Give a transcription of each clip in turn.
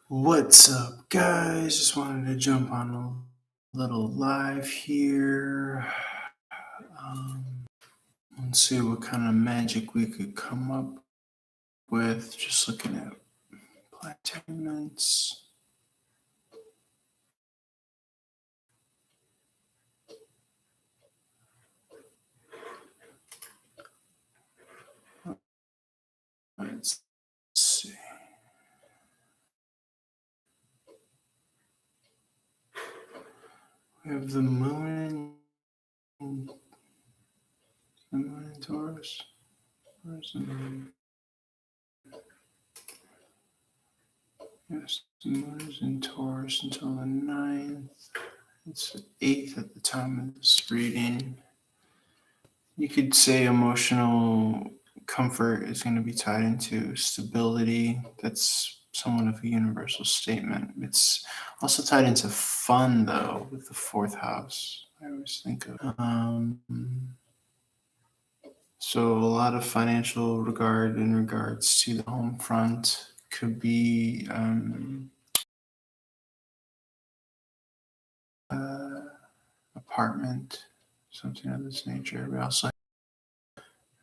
What's up, guys? Just wanted to jump on a little live here. Um, let's see what kind of magic we could come up with. Just looking at payments. Let's see. We have the moon in Taurus. Where's the moon? Yes, the moon is in Taurus until the 9th. It's the 8th at the time of this reading. You could say emotional comfort is going to be tied into stability. That's somewhat of a universal statement. It's also tied into fun, though, with the fourth house. I always think of. So a lot of financial regard in regards to the home front could be apartment, something of this nature. We also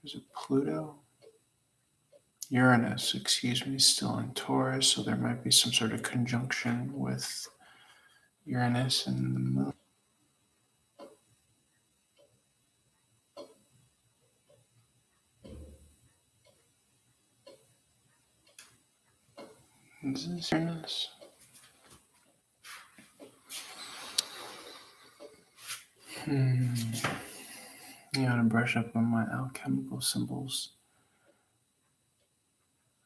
there's a Pluto. Uranus, excuse me, still in Taurus, so there might be some sort of conjunction with Uranus and the moon. Is this Uranus? You gotta brush up on my alchemical symbols.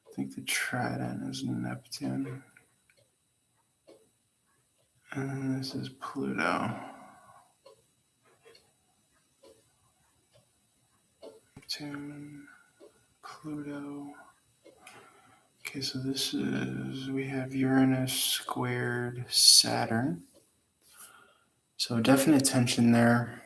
I think the trident is Neptune. And this is Pluto. Neptune, Pluto. Okay, so this is, we have Uranus squared Saturn. So definite tension there.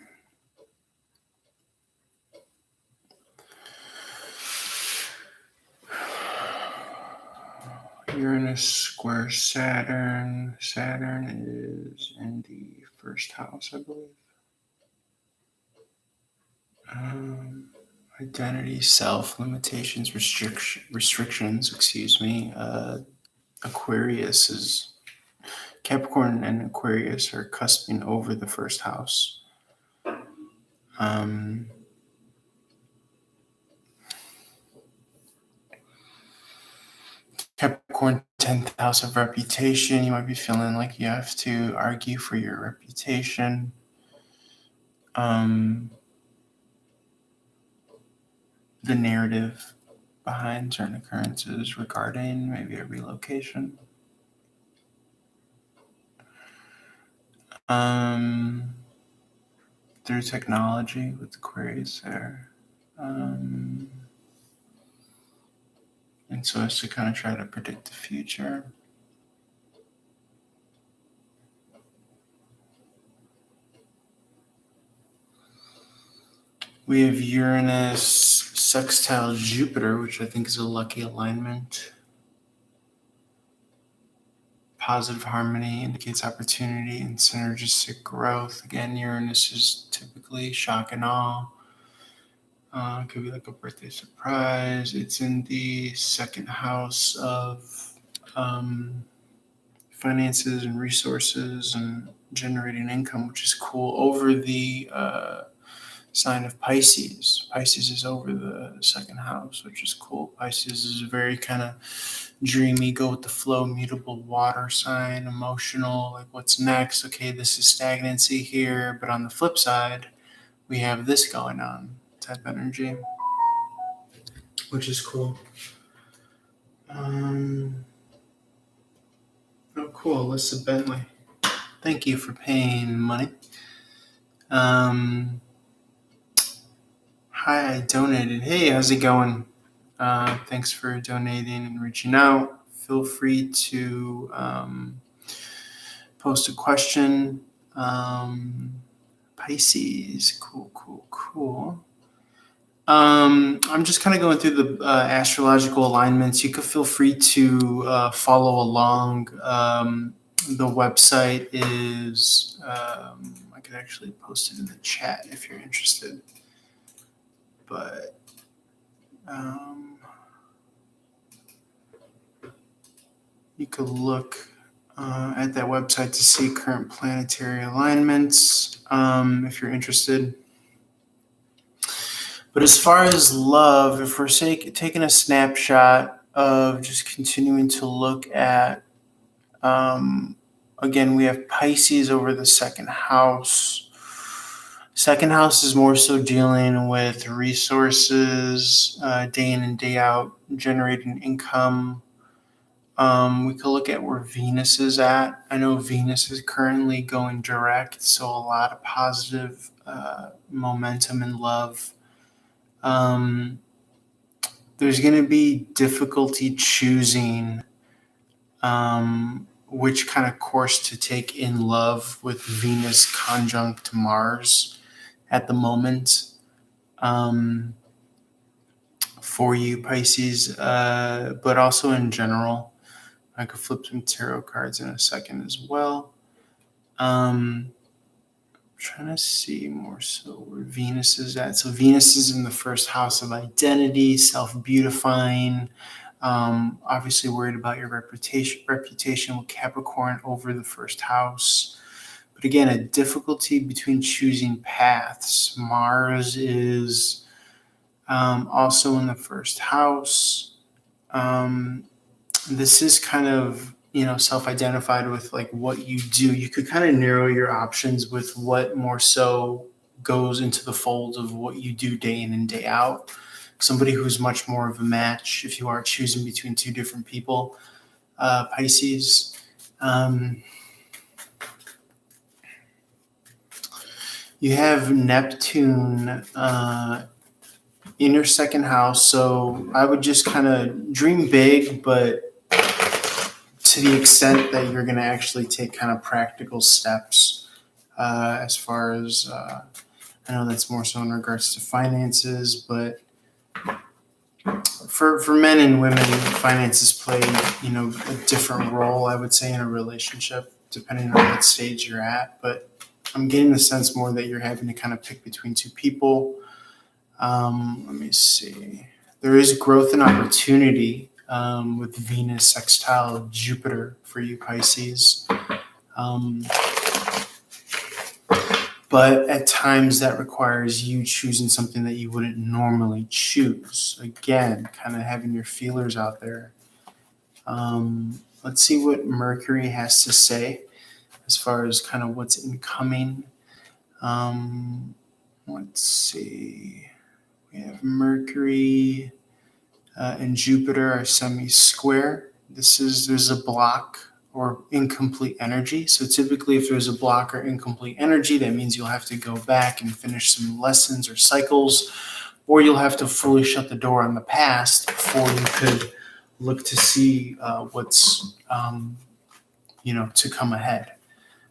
Uranus square Saturn. Saturn is in the first house, I believe. Identity, self, limitations, restrictions, excuse me. Aquarius is, Capricorn and Aquarius are cusping over the first house. Capricorn, 10th house of reputation. You might be feeling like you have to argue for your reputation. The narrative behind certain occurrences regarding maybe a relocation. Through technology with the queries there. And so as to kind of try to predict the future. We have Uranus sextile Jupiter, which I think is a lucky alignment. Positive harmony indicates opportunity and synergistic growth. Again, Uranus is typically shock and awe. It could be like a birthday surprise. It's in the second house of finances and resources and generating income, which is cool, over the sign of Pisces. Pisces is over the second house, which is cool. Pisces is a very kind of dreamy, go with the flow, mutable water sign, emotional, like what's next? Okay, this is stagnancy here, but on the flip side, we have this going on type energy, which is cool. Oh, cool, Alyssa Bentley. Thank you for paying money. Hi, I donated. Hey, how's it going? Thanks for donating and reaching out. Feel free to post a question. Pisces, cool. I'm just kind of going through the astrological alignments. You could feel free to follow along. The website is, I could actually post it in the chat if you're interested. But you could look at that website to see current planetary alignments if you're interested. But as far as love, if we're taking a snapshot of just continuing to look at, again, we have Pisces over the second house. Second house is more so dealing with resources, day in and day out, generating income. We could look at where Venus is at. I know Venus is currently going direct, so a lot of positive momentum and love. There's going to be difficulty choosing which kind of course to take in love with Venus conjunct Mars at the moment for you, Pisces, but also in general. I could flip some tarot cards in a second as well. Trying to see more so where Venus is at. So Venus is in the first house of identity, self-beautifying. Obviously worried about your reputation with Capricorn over the first house. But again, a difficulty between choosing paths. Mars is also in the first house. This is kind of, self-identified with like what you do. You could kind of narrow your options with what more so goes into the fold of what you do day in and day out. Somebody who's much more of a match if you are choosing between two different people, Pisces. You have Neptune in your second house, so I would just kind of dream big, but to the extent that you're going to actually take kind of practical steps as far as, I know that's more so in regards to finances, but for men and women, finances play, a different role, I would say, in a relationship, depending on what stage you're at. But I'm getting the sense more that you're having to kind of pick between two people. Let me see. There is growth and opportunity with Venus sextile Jupiter for you, Pisces. But at times that requires you choosing something that you wouldn't normally choose. Again, kind of having your feelers out there. Let's see what Mercury has to say as far as kind of what's incoming. Let's see. We have Mercury and Jupiter are semi-square. There's a block or incomplete energy. So typically if there's a block or incomplete energy, that means you'll have to go back and finish some lessons or cycles, or you'll have to fully shut the door on the past before you could look to see what's, to come ahead.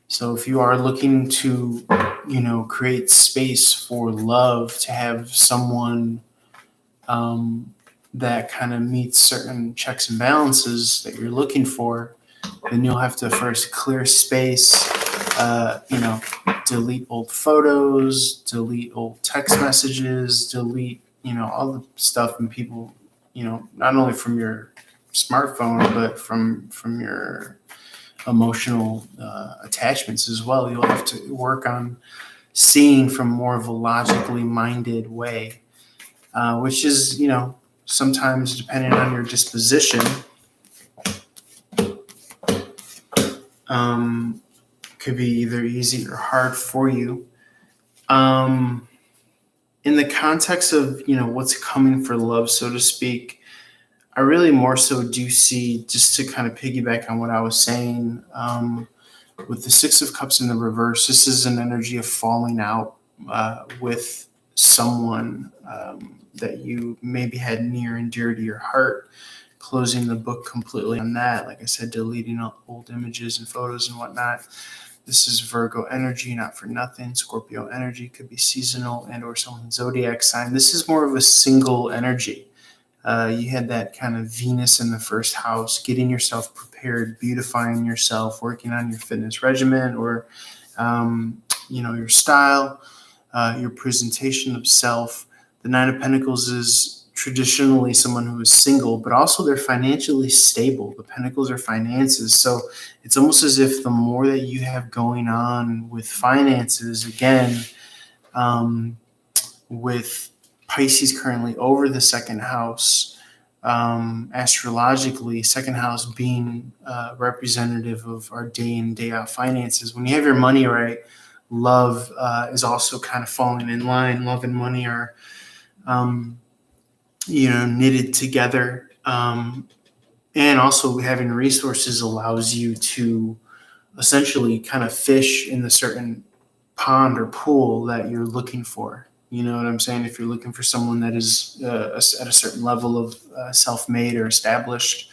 So if you are looking to, create space for love, to have someone that kind of meets certain checks and balances that you're looking for, then you'll have to first clear space, delete old photos, delete old text messages, delete, all the stuff and people, not only from your smartphone, but from your emotional attachments as well. You'll have to work on seeing from more of a logically minded way, which is, sometimes depending on your disposition, could be either easy or hard for you. In the context of, what's coming for love, so to speak, I really more so do see, just to kind of piggyback on what I was saying, with the Six of Cups in the reverse, this is an energy of falling out with someone that you maybe had near and dear to your heart, closing the book completely on that. Like I said, deleting old images and photos and whatnot. This is Virgo energy, not for nothing. Scorpio energy could be seasonal and or someone's zodiac sign. This is more of a single energy. You had that kind of Venus in the first house, getting yourself prepared, beautifying yourself, working on your fitness regimen or, your style, your presentation of self. The Nine of Pentacles is traditionally someone who is single, but also they're financially stable. The Pentacles are finances. So it's almost as if the more that you have going on with finances, again, with Pisces currently over the second house, astrologically, second house being representative of our day in, day out finances. When you have your money right, love is also kind of falling in line. Love and money are knitted together. And also having resources allows you to essentially kind of fish in the certain pond or pool that you're looking for. You know what I'm saying? If you're looking for someone that is at a certain level of self-made or established.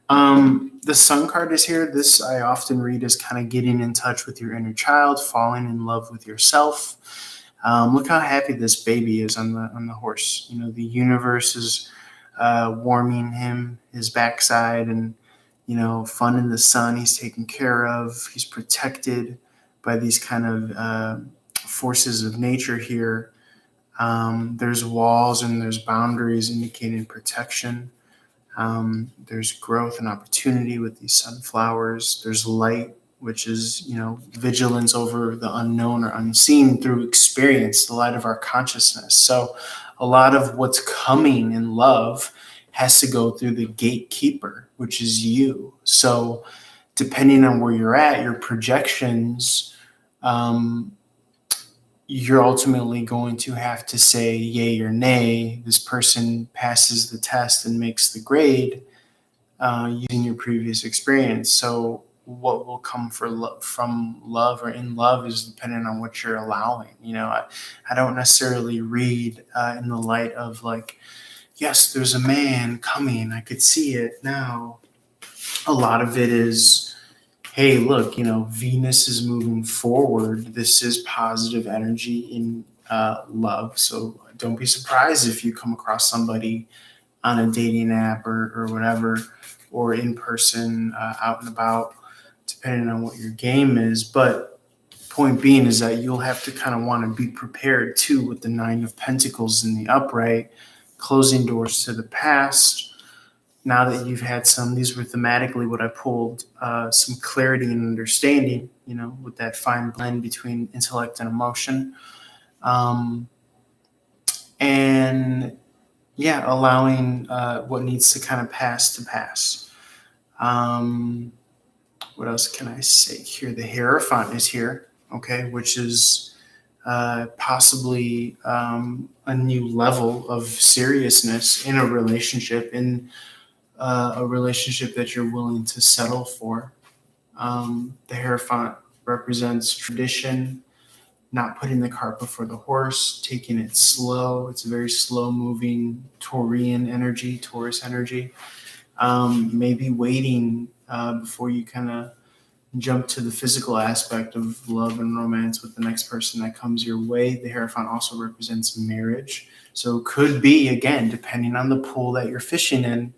The Sun card is here. This I often read as kind of getting in touch with your inner child, falling in love with yourself. Look how happy this baby is on the horse. The universe is warming him, his backside, and fun in the sun. He's taken care of. He's protected by these kind of forces of nature here. There's walls and there's boundaries indicating protection. There's growth and opportunity with these sunflowers. There's light, which is, vigilance over the unknown or unseen through experience, the light of our consciousness. So a lot of what's coming in love has to go through the gatekeeper, which is you. So depending on where you're at, your projections, you're ultimately going to have to say yay or nay. This person passes the test and makes the grade using your previous experience. So what will come from love or in love is dependent on what you're allowing. I don't necessarily read in the light of like, yes, there's a man coming. I could see it now. A lot of it is, hey, look, Venus is moving forward. This is positive energy in love. So don't be surprised if you come across somebody on a dating app or whatever, or in person, out and about, depending on what your game is. But point being is that you'll have to kind of want to be prepared too with the Nine of Pentacles in the upright, closing doors to the past. Now that you've had these were thematically what I pulled, some clarity and understanding, with that fine blend between intellect and emotion. Allowing what needs to kind of pass to pass. What else can I say here? The Hierophant is here, okay, which is possibly a new level of seriousness in a relationship, a relationship that you're willing to settle for. The Hierophant represents tradition, not putting the cart before the horse, taking it slow. It's a very slow moving Taurus energy. Maybe waiting before you kind of jump to the physical aspect of love and romance with the next person that comes your way. The Hierophant also represents marriage. So it could be, again, depending on the pool that you're fishing in,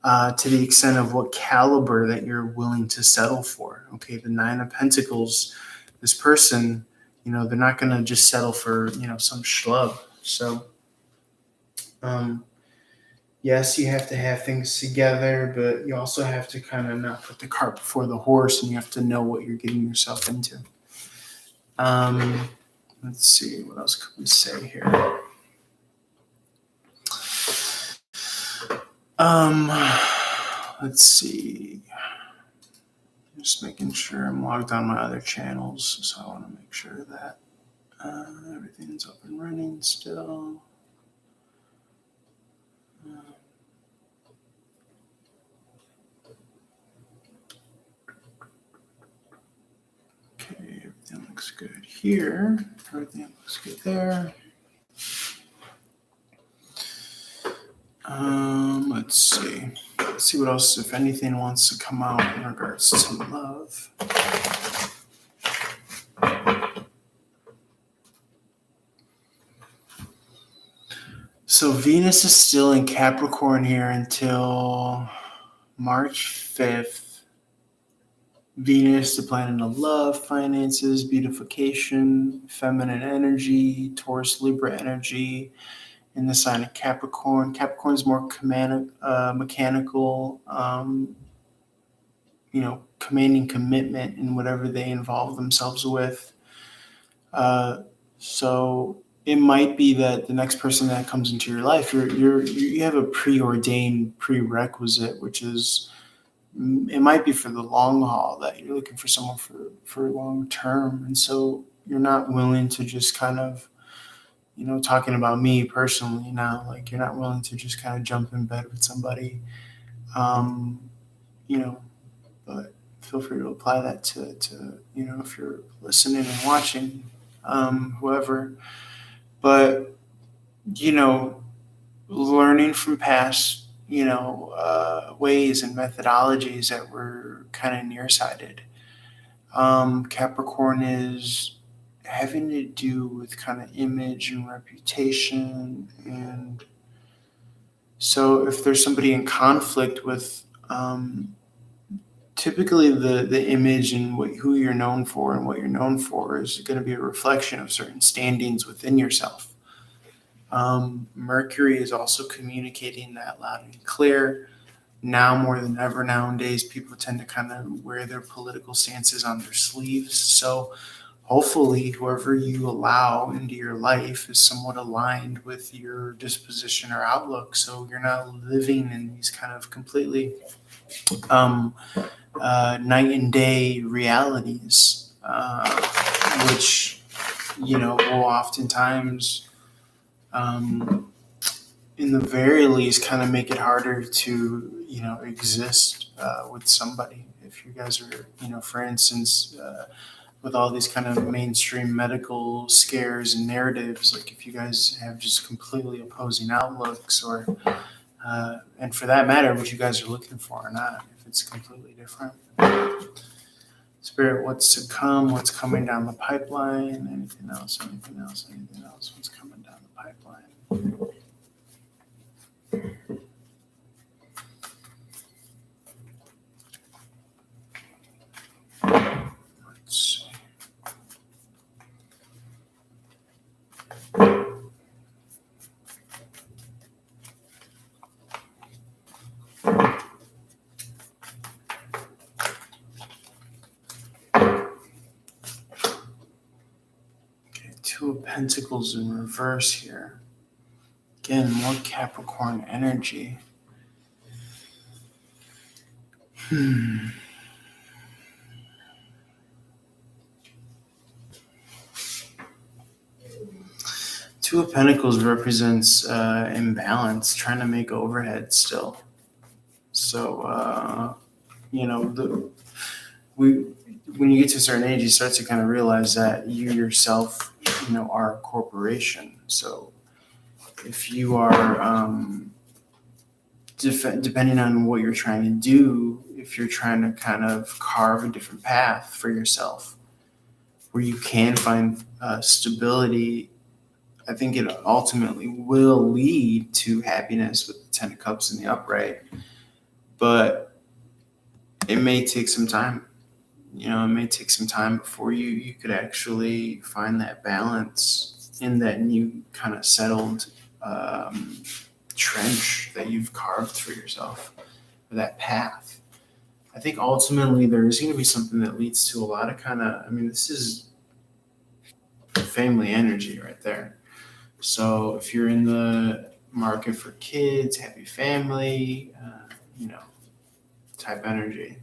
to the extent of what caliber that you're willing to settle for. Okay, the Nine of Pentacles, this person, they're not going to just settle for, some schlub. So, yes, you have to have things together, but you also have to kind of not put the cart before the horse, and you have to know what you're getting yourself into. Let's see, what else could we say here? Let's see. Just making sure I'm logged on my other channels, so I want to make sure that everything's up and running still. Okay, everything looks good here. Everything looks good there. Let's see. Let's see what else, if anything, wants to come out in regards to love. So Venus is still in Capricorn here until March 5th. Venus, the planet of love, finances, beautification, feminine energy, Taurus, Libra energy in the sign of Capricorn. Capricorn is more mechanical, commanding commitment in whatever they involve themselves with. So it might be that the next person that comes into your life, you have a preordained prerequisite, which is, it might be for the long haul, that you're looking for someone for long term. And so you're not willing to just kind of, talking about me personally now, like you're not willing to just kind of jump in bed with somebody, but feel free to apply that to if you're listening and watching, whoever. But, learning from past, ways and methodologies that were kind of nearsighted. Capricorn is having to do with kind of image and reputation. And so if there's somebody in conflict with, typically the image and who you're known for and what you're known for is going to be a reflection of certain standings within yourself. Mercury is also communicating that loud and clear. Now more than ever nowadays, people tend to kind of wear their political stances on their sleeves. So hopefully whoever you allow into your life is somewhat aligned with your disposition or outlook. So you're not living in these kind of completely night and day realities, which, will oftentimes, in the very least, kind of make it harder to, exist with somebody. If you guys are, for instance, with all these kind of mainstream medical scares and narratives, like if you guys have just completely opposing outlooks, or, and for that matter, what you guys are looking for or not, if it's completely different. Spirit, what's to come, what's coming down the pipeline, anything else, what's coming down the pipeline. Let's see. Two of Pentacles in reverse here. Again, more Capricorn energy. Two of Pentacles represents imbalance, trying to make overhead still. So, when you get to a certain age, you start to kind of realize that you yourself, are a corporation. So if you are, depending on what you're trying to do, if you're trying to kind of carve a different path for yourself where you can find stability, I think it ultimately will lead to happiness with the Ten of Cups in the upright. But it may take some time. It may take some time before you could actually find that balance in that new kind of settled trench that you've carved for yourself, or that path. I think ultimately there is going to be something that leads to a lot of this is family energy right there. So if you're in the market for kids, happy family, type energy,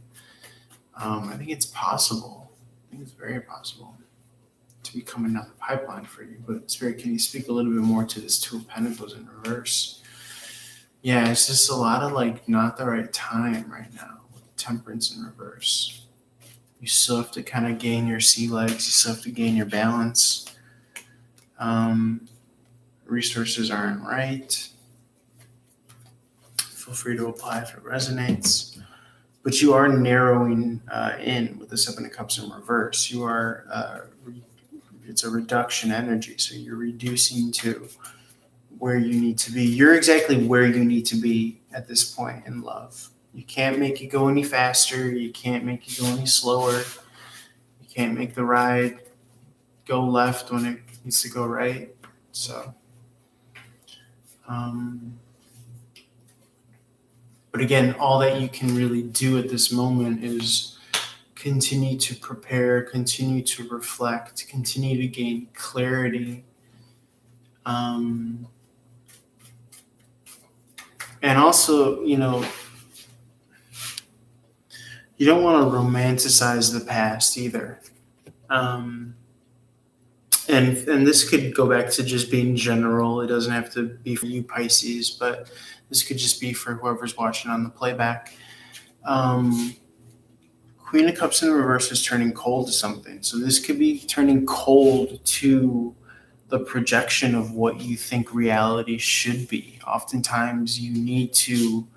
I think it's possible. I think it's very possible to be coming down the pipeline for you. But Spirit, can you speak a little bit more to this Two of Pentacles in reverse? Yeah, it's just a lot of not the right time right now with Temperance in reverse. You still have to kind of gain your sea legs. You still have to gain your balance. Resources aren't right. Feel free to apply if it resonates. But you are narrowing in with the Seven of Cups in reverse. You are, it's a reduction energy. So you're reducing to where you need to be. You're exactly where you need to be at this point in love. You can't make it go any faster. You can't make it go any slower. You can't make the ride go left when it needs to go right. So, but again, all that you can really do at this moment is continue to prepare, continue to reflect, continue to gain clarity. And also, you don't want to romanticize the past either. And this could go back to just being general. It doesn't have to be for you Pisces, but this could just be for whoever's watching on the playback. Queen of Cups in reverse is turning cold to something. So this could be turning cold to the projection of what you think reality should be. Oftentimes you need to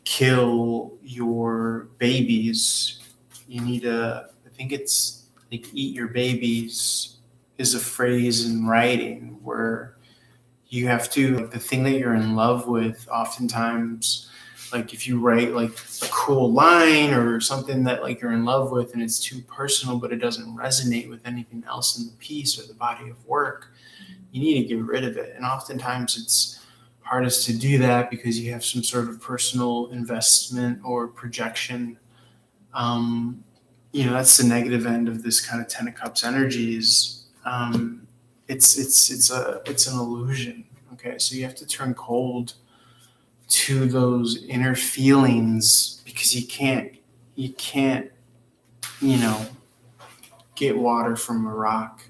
kill your babies. You need to, I think it's like eat your babies is a phrase in writing where you have to, like the thing that you're in love with, oftentimes, like if you write like a cool line or something that like you're in love with and it's too personal, but it doesn't resonate with anything else in the piece or the body of work, you need to get rid of it. And oftentimes it's hardest to do that because you have some sort of personal investment or projection. That's the negative end of this kind of Ten of Cups energies. It's an illusion. Okay, so you have to turn cold to those inner feelings because you can't get water from a rock.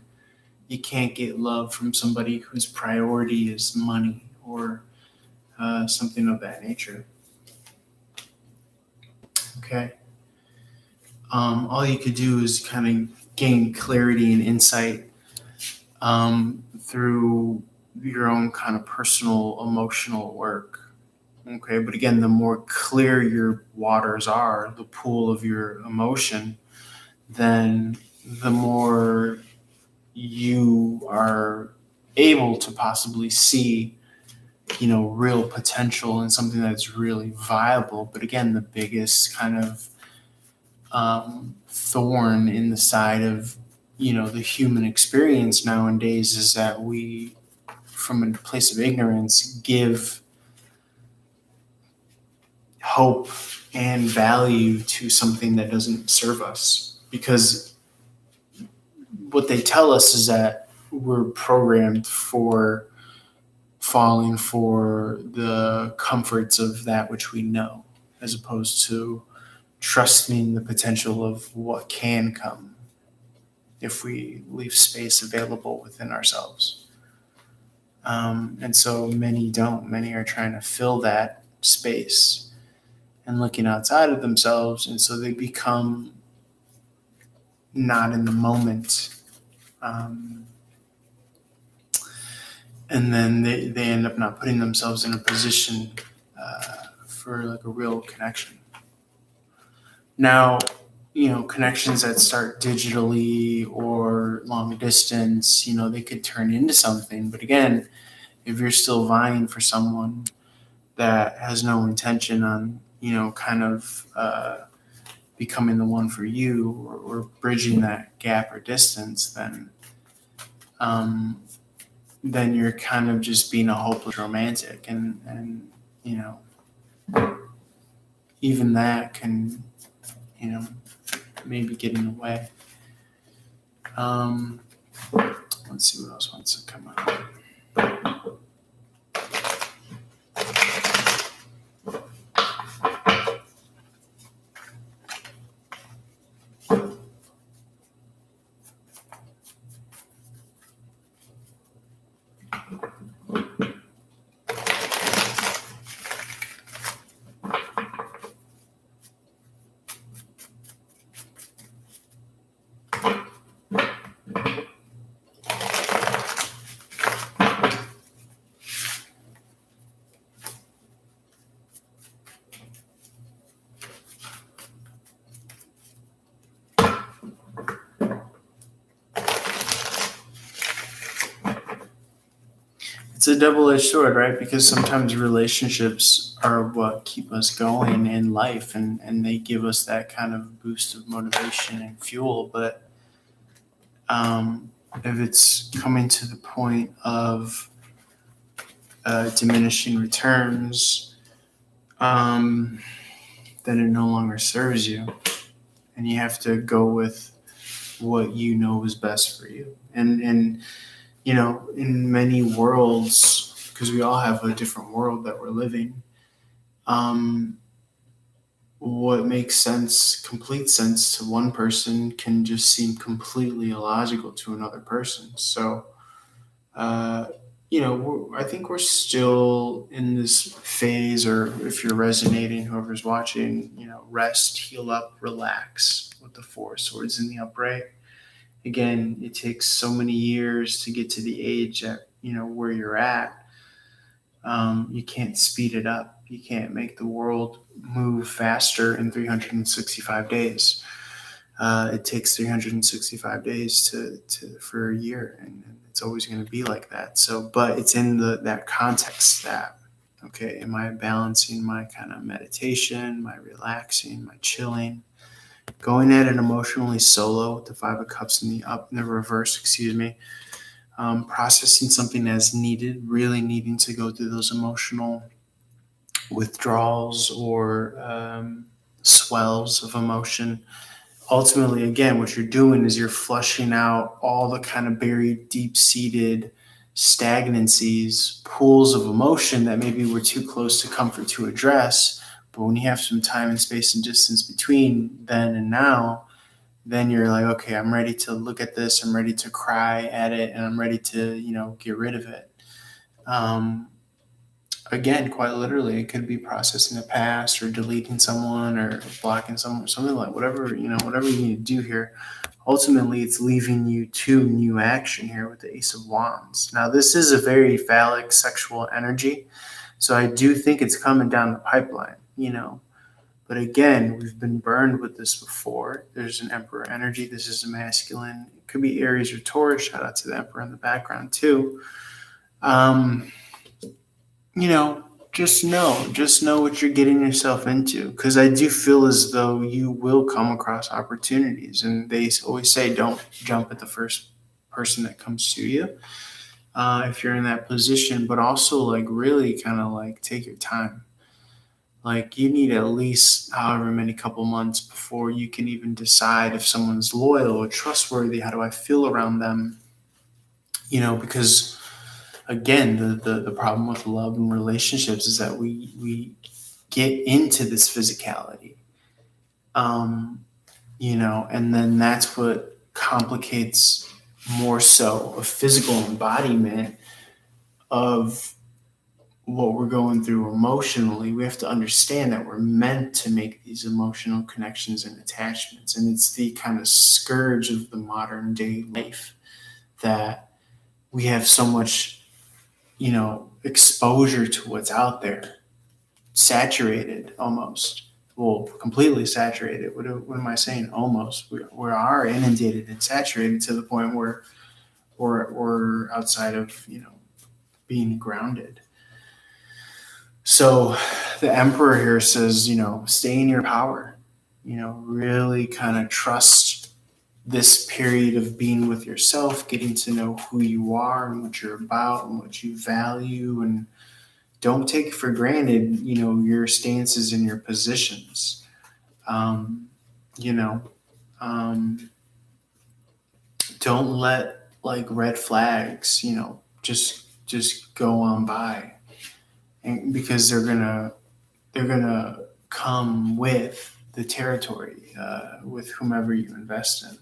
You can't get love from somebody whose priority is money or something of that nature. Okay. All you could do is kind of gain clarity and insight through your own kind of personal emotional work. Okay, but again, the more clear your waters are, the pool of your emotion, then the more you are able to possibly see, real potential in something that's really viable. But again, the biggest kind of thorn in the side of, the human experience nowadays is that we, from a place of ignorance, give hope and value to something that doesn't serve us, because what they tell us is that we're programmed for falling for the comforts of that which we know, as opposed to trusting the potential of what can come if we leave space available within ourselves. And so many don't. Many are trying to fill that space and looking outside of themselves, and so they become not in the moment. And then they end up not putting themselves in a position for like a real connection. Now, connections that start digitally or long distance, they could turn into something. But again, if you're still vying for someone that has no intention on, kind of becoming the one for you or bridging that gap or distance, then you're kind of just being a hopeless romantic. And even that can, maybe get in the way. Let's see what else wants to come out. it's a double-edged sword, right? Because sometimes relationships are what keep us going in life, and they give us that kind of boost of motivation and fuel. But if it's coming to the point of diminishing returns, then it no longer serves you, and you have to go with what you know is best for you. And in many worlds, because we all have a different world that we're living, um, what makes complete sense to one person can just seem completely illogical to another person. So, uh, I think we're still in this phase, or if you're resonating, whoever's watching, rest, heal up, relax with the four swords in the upright. Again, it takes so many years to get to the age at, where you're at. You can't speed it up. You can't make the world move faster in 365 days. It takes 365 days for a year, and it's always going to be like that. So, but it's in that context that, okay, am I balancing my kind of meditation, my relaxing, my chilling, going at it emotionally solo with the Five of Cups in the reverse, processing something as needed, really needing to go through those emotional withdrawals or swells of emotion. Ultimately, again, what you're doing is you're flushing out all the kind of buried, deep-seated stagnancies, pools of emotion that maybe we're too close to comfort to address. But when you have some time and space and distance between then and now, then you're like, okay, I'm ready to look at this. I'm ready to cry at it, and I'm ready to, get rid of it. Again, quite literally, it could be processing the past or deleting someone or blocking someone or something like whatever you need to do here. Ultimately, it's leaving you to new action here with the Ace of Wands. Now, this is a very phallic sexual energy, so I do think it's coming down the pipeline, But again, we've been burned with this before. There's an Emperor energy. This is a masculine. It could be Aries or Taurus. Shout out to the Emperor in the background too. Just know what you're getting yourself into. Because I do feel as though you will come across opportunities. And they always say, don't jump at the first person that comes to you if you're in that position. But also, really kind of take your time. You need at least however many couple months before you can even decide if someone's loyal or trustworthy. How do I feel around them? Because again, the problem with love and relationships is that we get into this physicality, and then that's what complicates more so a physical embodiment of what we're going through emotionally. We have to understand that we're meant to make these emotional connections and attachments, and it's the kind of scourge of the modern day life that we have so much exposure to what's out there, saturated almost. Well, completely saturated. What am I saying? Almost. We are inundated and saturated to the point where we're outside of being grounded. So the Emperor here says, stay in your power. Really kind of trust this period of being with yourself, getting to know who you are and what you're about and what you value, and don't take for granted, your stances and your positions. Don't let red flags, just go on by, and because they're gonna come with the territory, with whomever you invest in.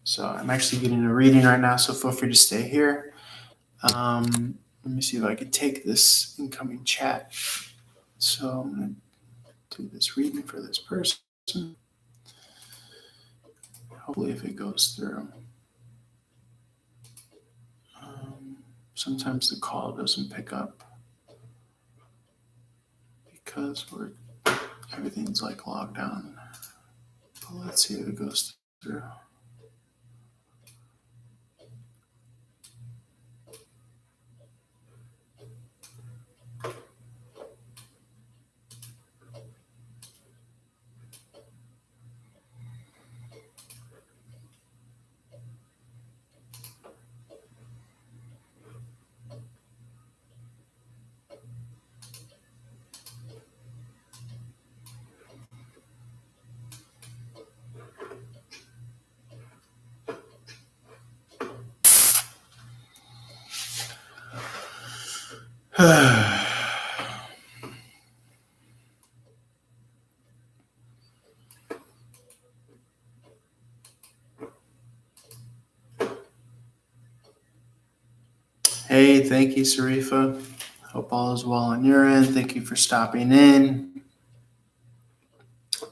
So I'm actually getting a reading right now, so feel free to stay here. Let me see if I could take this incoming chat. So I'm going to do this reading for this person. Hopefully if it goes through. Sometimes the call doesn't pick up because everything's logged on. But let's see if it goes through. Hey, thank you, Sarifa. Hope all is well on your end. Thank you for stopping in.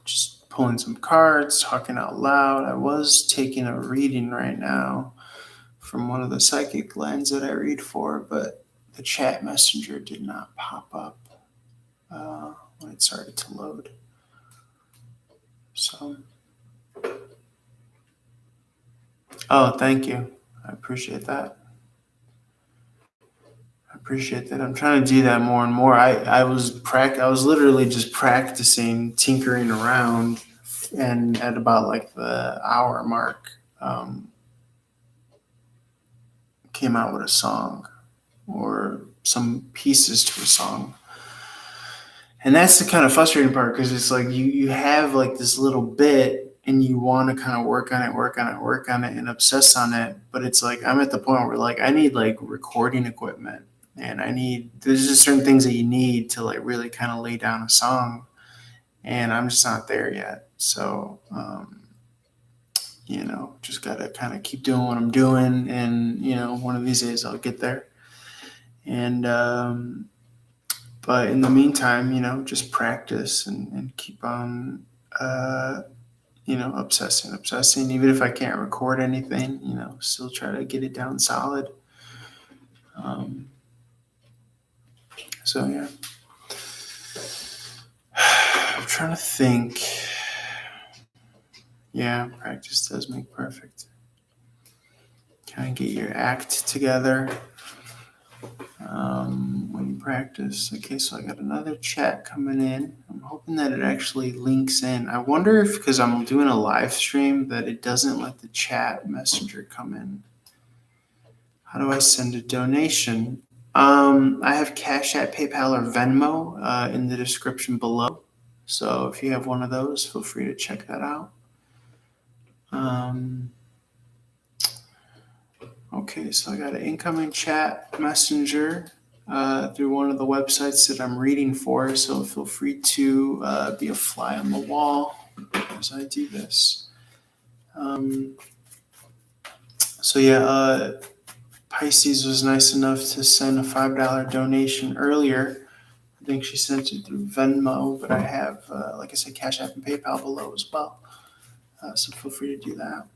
Just pulling some cards, talking out loud. I was taking a reading right now from one of the psychic lines that I read for, but the chat messenger did not pop up when it started to load. So, oh, thank you. I appreciate that. I'm trying to do that more and more. I was literally just practicing tinkering around, and at about like the hour mark, came out with a song or some pieces to a song. And that's the kind of frustrating part, because it's like you have like this little bit and you want to kind of work on it and obsess on it. But it's like I'm at the point where like I need like recording equipment, and there's just certain things that you need to like really kind of lay down a song, and I'm just not there yet. So just gotta kind of keep doing what I'm doing, and one of these days I'll get there. And but in the meantime, just practice and keep on obsessing. Even if I can't record anything, still try to get it down solid. So yeah, I'm trying to think. Yeah, practice does make perfect. Kind of get your act together when you practice. Okay, so I got another chat coming in. I'm hoping that it actually links in. I wonder if, because I'm doing a live stream, that it doesn't let the chat messenger come in. How do I send a donation? I have Cash App, PayPal, or Venmo in the description below. So if you have one of those, feel free to check that out. Okay, so I got an incoming chat messenger through one of the websites that I'm reading for. So feel free to be a fly on the wall as I do this. Pisces was nice enough to send a $5 donation earlier. I think she sent it through Venmo, but I have, like I said, Cash App and PayPal below as well. So feel free to do that.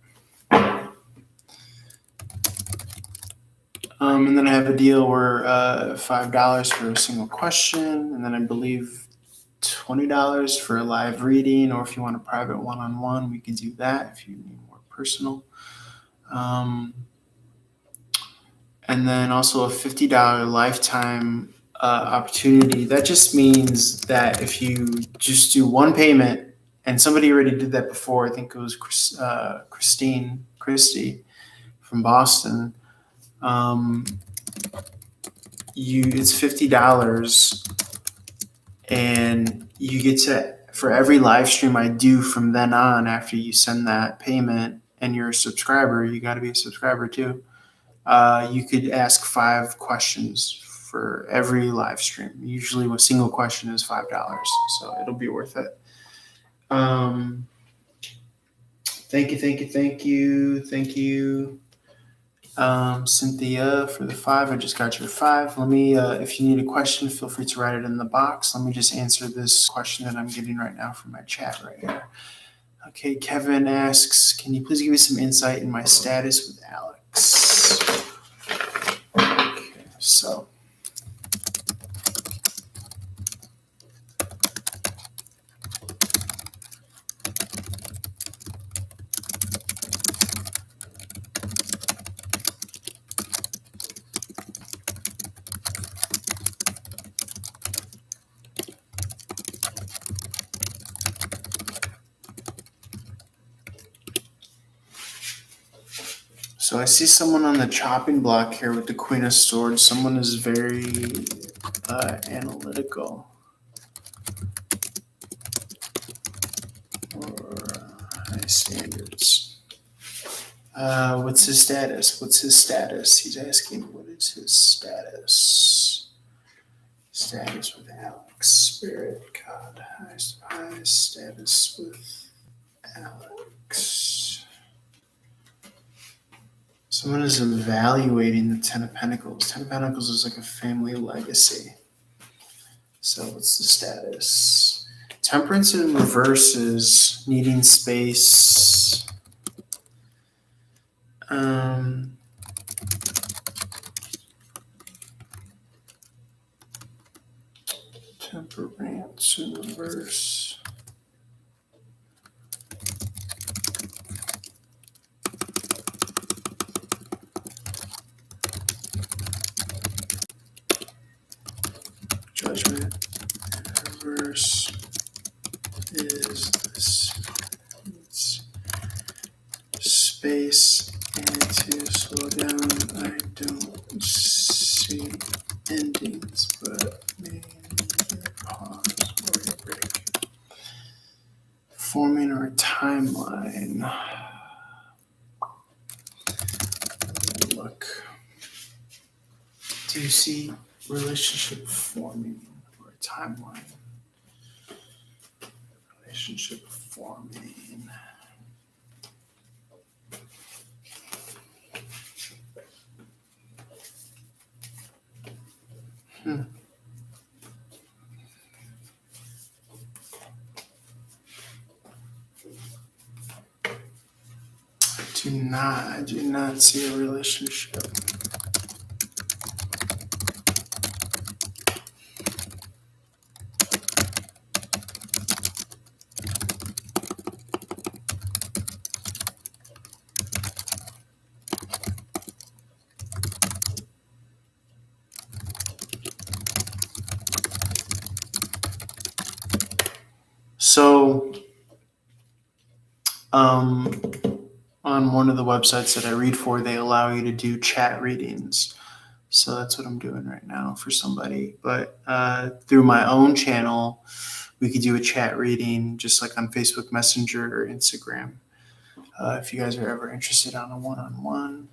And then I have a deal where $5 for a single question, and then I believe $20 for a live reading, or if you want a private one-on-one, we can do that if you need more personal. And then also a $50 lifetime opportunity. That just means that if you just do one payment, and somebody already did that before, I think it was Christy from Boston. It's $50, and you get to, for every live stream I do from then on, after you send that payment and you're a subscriber, you got to be a subscriber too. You could ask 5 questions for every live stream. Usually a single question is $5, so it'll be worth it. Thank you. Cynthia for the 5. I just got your 5. Let me, if you need a question, feel free to write it in the box. Let me just answer this question that I'm getting right now from my chat right here. Okay, Kevin asks, can you please give me some insight in my status with Alex? Okay, so. So I see someone on the chopping block here with the Queen of Swords. Someone is very analytical or high standards. What's his status? He's asking, what is his status? Status with Alex. Spirit, God, highest status with Alex. Someone is evaluating the Ten of Pentacles. Ten of Pentacles is like a family legacy. So what's the status? Temperance in reverse is needing space. Temperance in reverse. Judgment in reverse is this. It's space and to slow down. I don't see endings, but maybe pause or a break. Forming our timeline. Look. Do you see relationship forming or a timeline? Relationship forming. I do not see a relationship. So, on one of the websites that I read for, they allow you to do chat readings. So that's what I'm doing right now for somebody. But through my own channel, we could do a chat reading just like on Facebook Messenger or Instagram. If you guys are ever interested on a one-on-one.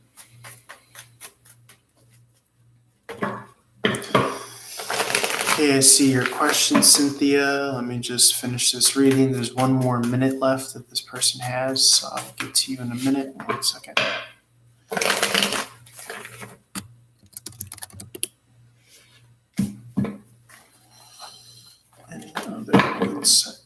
Okay, I see your question, Cynthia. Let me just finish this reading. There's 1 more minute left that this person has, so I'll get to you in a minute. 1 second. Any other insights?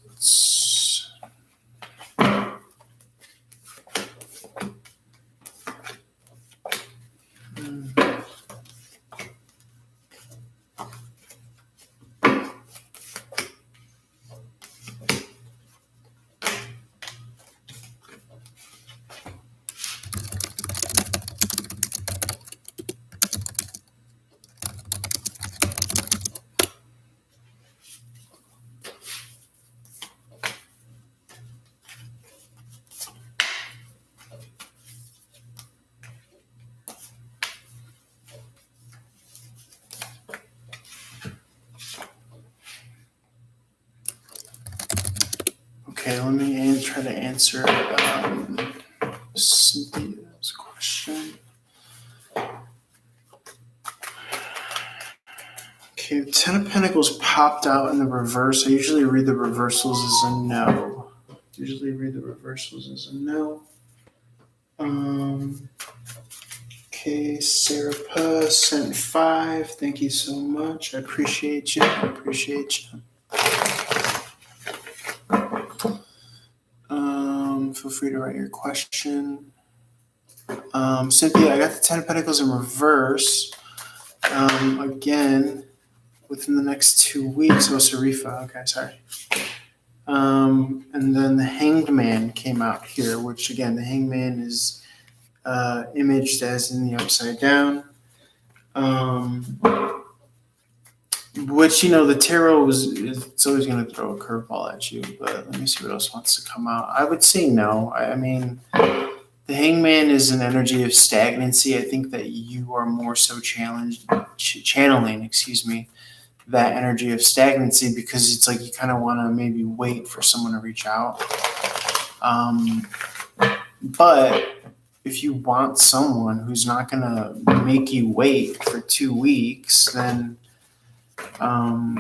Okay, let me try to answer Cynthia's question. Okay, Ten of Pentacles popped out in the reverse. I usually read the reversals as a no. Okay, Sarah Puss sent 5. Thank you so much. I appreciate you. Feel free to write your question. Cynthia, I got the Ten of Pentacles in reverse. Again, within the next 2 weeks. Oh, Sarifa. Okay, sorry. And then the Hanged Man came out here, which again, the Hanged Man is imaged as in the upside down. Which, the tarot it's always going to throw a curveball at you, but let me see what else wants to come out. I would say no. I mean, the Hangman is an energy of stagnancy. I think that you are more so channeling, that energy of stagnancy, because it's like you kind of want to maybe wait for someone to reach out. But if you want someone who's not going to make you wait for 2 weeks, then Um,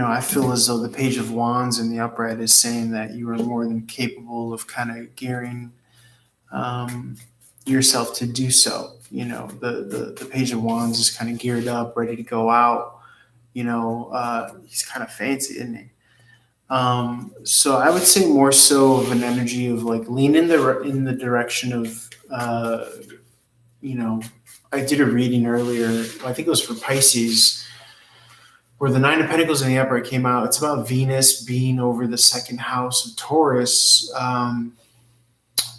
I feel as though the Page of Wands in the upright is saying that you are more than capable of kind of gearing yourself to do so. The Page of Wands is kind of geared up, ready to go out. He's kind of fancy, isn't he? So I would say more so of an energy of like lean in the direction of, I did a reading earlier. I think it was for Pisces, where the Nine of Pentacles in the upright came out. It's about Venus being over the second house of Taurus,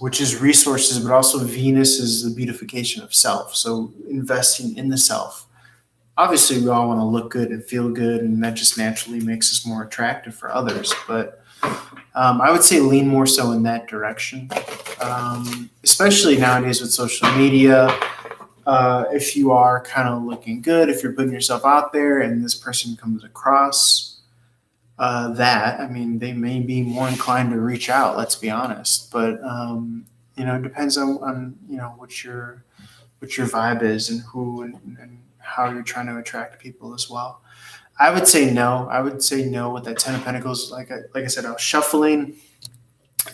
which is resources, but also Venus is the beautification of self. So investing in the self. Obviously, we all want to look good and feel good, and that just naturally makes us more attractive for others. But I would say lean more so in that direction, especially nowadays with social media. If you are kind of looking good, if you're putting yourself out there and this person comes across they may be more inclined to reach out, let's be honest. But, it depends on what your vibe is and who and how you're trying to attract people as well. I would say no. I would say no with that Ten of Pentacles. Like I said, I was shuffling,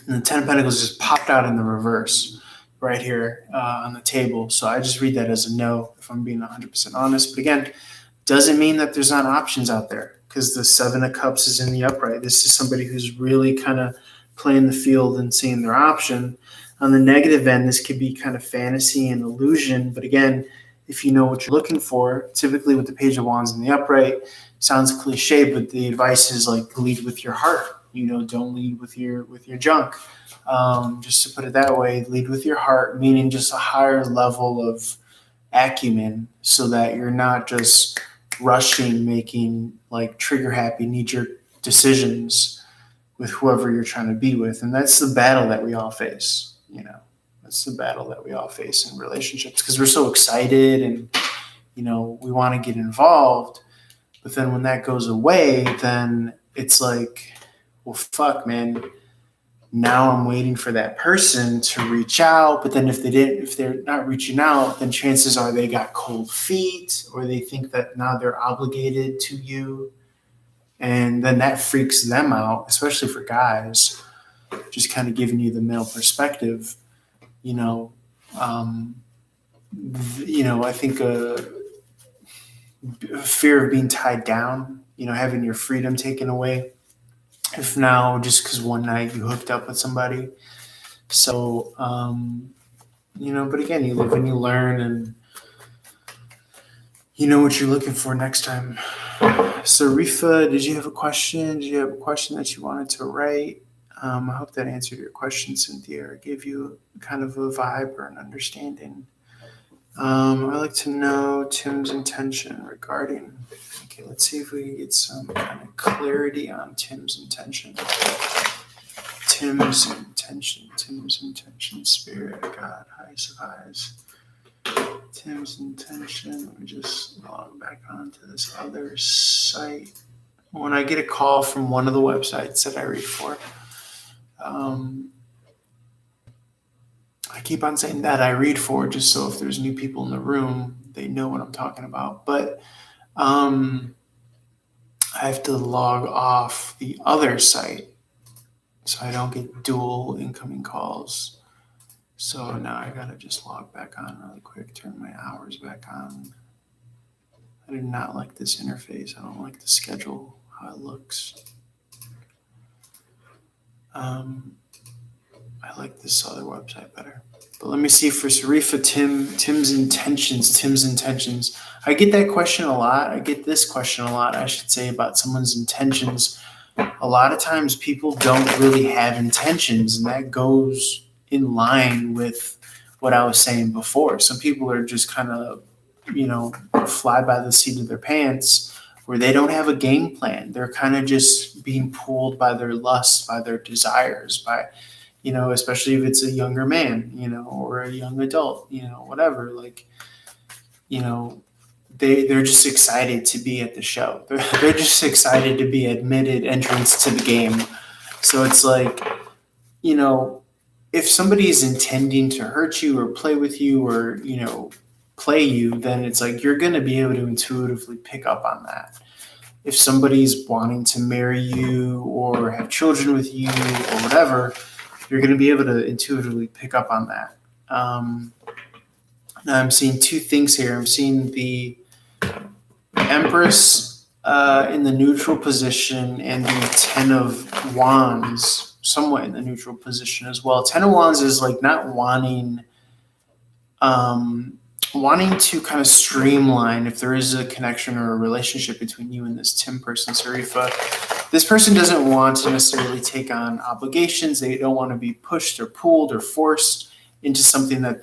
and the Ten of Pentacles just popped out in the reverse right here on the table. So I just read that as a no, if I'm being 100% honest. But again, doesn't mean that there's not options out there, because the Seven of Cups is in the upright. This is somebody who's really kind of playing the field and seeing their option. On the negative end, this could be kind of fantasy and illusion. But again, if you know what you're looking for, typically with the Page of Wands in the upright, sounds cliche, but the advice is like lead with your heart. Don't lead with your junk. Just to put it that way, lead with your heart, meaning just a higher level of acumen, so that you're not just rushing, making like trigger happy, knee-jerk decisions with whoever you're trying to be with. And that's the battle that we all face. That's the battle that we all face in relationships, because we're so excited and, we want to get involved. But then when that goes away, then it's like, well, fuck, man. Now I'm waiting for that person to reach out. But then if they're not reaching out, then chances are they got cold feet, or they think that now they're obligated to you. And then that freaks them out, especially for guys, just kind of giving you the male perspective. I think a fear of being tied down, having your freedom taken away. If now, just because one night you hooked up with somebody. So, but again, you live and you learn, and you know what you're looking for next time. So, Rifa, did you have a question? Did you have a question that you wanted to write? I hope that answered your question, Cynthia, or gave you kind of a vibe or an understanding. I'd like to know Tim's intention regarding. Okay, let's see if we can get some kind of clarity on Tim's intention. Tim's intention, Spirit, God, highest of highs. Tim's intention. Let me just log back onto this other site. When I get a call from one of the websites that I read for, I keep on saying that I read for, just so if there's new people in the room, they know what I'm talking about. But I have to log off the other site so I don't get dual incoming calls. So now I gotta just log back on really quick, turn my hours back on. I do not like this interface. I don't like the schedule, how it looks. I like this other website better. But let me see for Sarifa, Tim's intentions. I get that question a lot. I get this question a lot, I should say, about someone's intentions. A lot of times people don't really have intentions, and that goes in line with what I was saying before. Some people are just kind of, fly by the seat of their pants, where they don't have a game plan. They're kind of just being pulled by their lusts, by their desires, by, especially if it's a younger man, or a young adult, whatever. Like, they're just excited to be at the show. They're just excited to be admitted entrance to the game. So it's like, if somebody is intending to hurt you or play with you or, play you, then it's like you're going to be able to intuitively pick up on that. If somebody's wanting to marry you or have children with you or whatever, you're going to be able to intuitively pick up on that. Now I'm seeing two things here. I'm seeing the Empress in the neutral position and the Ten of Wands somewhat in the neutral position as well. Ten of Wands is like not wanting to kind of streamline if there is a connection or a relationship between you and this Tim person, Sarifa. This person doesn't want to necessarily take on obligations. They don't want to be pushed or pulled or forced into something that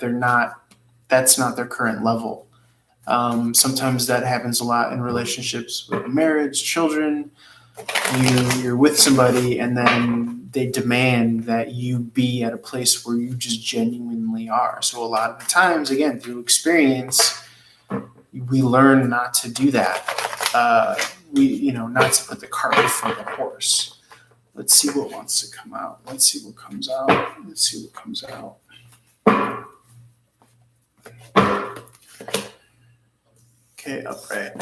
that's not their current level. Sometimes that happens a lot in relationships with marriage, children. You're with somebody and then they demand that you be at a place where you just genuinely are. So a lot of the times, again, through experience, we learn not to do that. Not to put the cart before the horse. Let's see what wants to come out. Let's see what comes out. Okay, upright.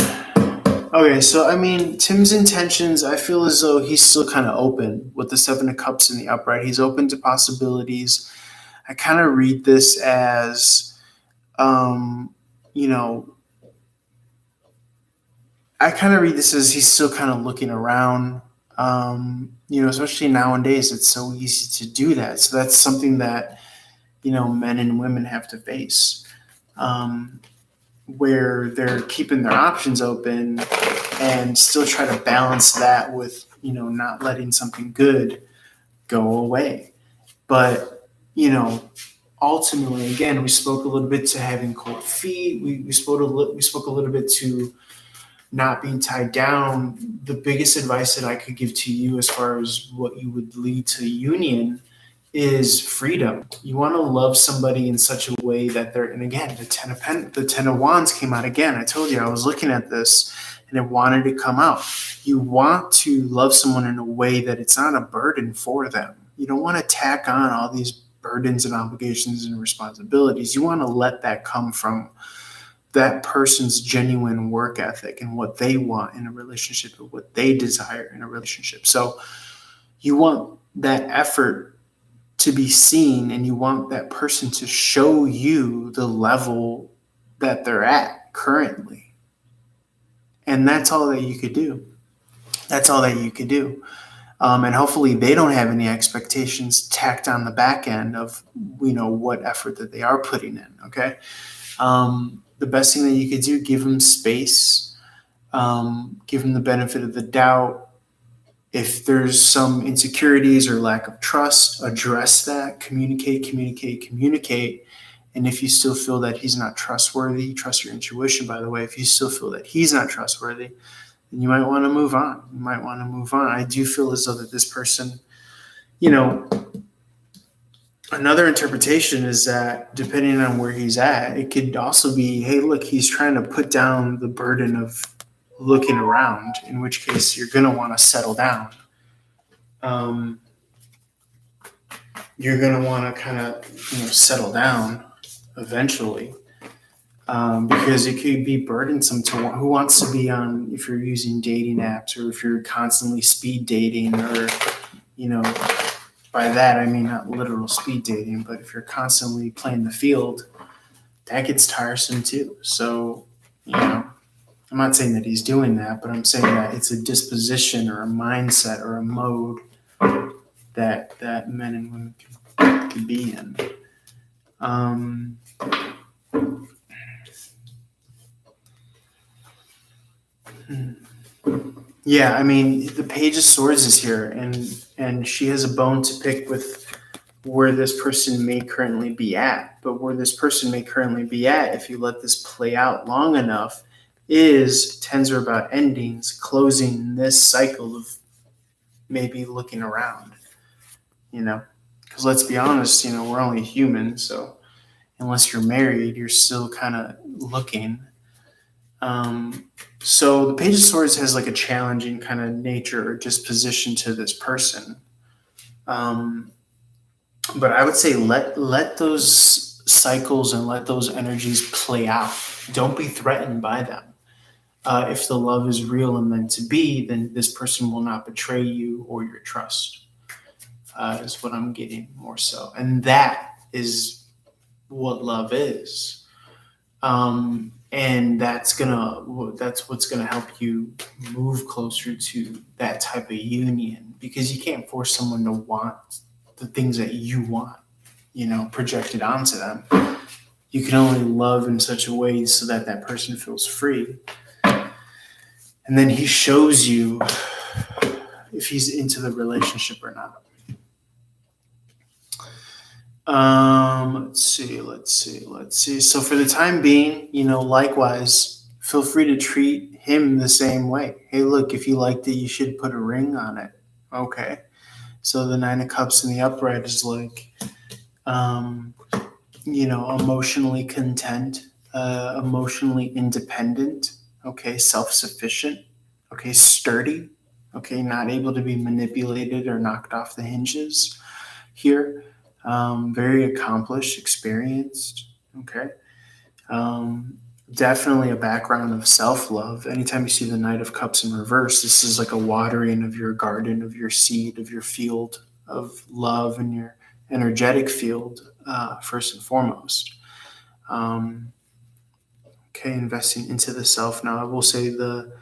Okay, so I mean, Tim's intentions, I feel as though he's still kind of open with the Seven of Cups in the upright. He's open to possibilities. I kind of read this as, he's still kind of looking around. Especially nowadays, it's so easy to do that. So that's something that, men and women have to face. Where they're keeping their options open and still try to balance that with, not letting something good go away. But, ultimately, again, we spoke a little bit to having cold feet. We spoke a little bit to not being tied down. The biggest advice that I could give to you as far as what you would lead to union is freedom. You want to love somebody in such a way that and again, the Ten of Wands came out again. I told you I was looking at this and it wanted to come out. You want to love someone in a way that it's not a burden for them. You don't want to tack on all these burdens and obligations and responsibilities. You want to let that come from that person's genuine work ethic and what they want in a relationship and what they desire in a relationship. So you want that effort to be seen, and you want that person to show you the level that they're at currently. And that's all that you could do. And hopefully they don't have any expectations tacked on the back end of, what effort that they are putting in. Okay. The best thing that you could do, give them space, give them the benefit of the doubt. If there's some insecurities or lack of trust, address that, communicate. And if you still feel that he's not trustworthy, trust your intuition, by the way. If you still feel that he's not trustworthy, then you might want to move on. I do feel as though that this person, another interpretation is that depending on where he's at, it could also be, hey, look, he's trying to put down the burden of looking around, in which case you're going to want to settle down. You're going to want to kind of, settle down eventually, because it could be burdensome to who wants to be on, if you're using dating apps or if you're constantly speed dating or, by that, I mean, not literal speed dating, but if you're constantly playing the field, that gets tiresome too. So, I'm not saying that he's doing that, but I'm saying that it's a disposition or a mindset or a mode that men and women can be in. Yeah, I mean, the Page of Swords is here, and she has a bone to pick with where this person may currently be at. But where this person may currently be at, if you let this play out long enough, is tens are about endings, closing this cycle of maybe looking around, because let's be honest, we're only human. So unless you're married, you're still kind of looking. So the Page of Swords has like a challenging kind of nature or disposition to this person. But I would say let those cycles and let those energies play out. Don't be threatened by them. If the love is real and meant to be, then this person will not betray you or your trust, is what I'm getting more so. And that is what love is. And that's what's gonna help you move closer to that type of union, because you can't force someone to want the things that you want, projected onto them. You can only love in such a way so that that person feels free. And then he shows you if he's into the relationship or not. Let's see. So for the time being, likewise, feel free to treat him the same way. Hey, look, if you liked it, you should put a ring on it. Okay. So the 9 of Cups in the upright is like, emotionally content, emotionally independent, okay, self-sufficient, okay, sturdy, okay, not able to be manipulated or knocked off the hinges here. Very accomplished, experienced, okay. Definitely a background of self-love. Anytime you see the Knight of Cups in reverse, this is like a watering of your garden, of your seed, of your field of love and your energetic field, first and foremost. Okay, investing into the self. Now, I will say the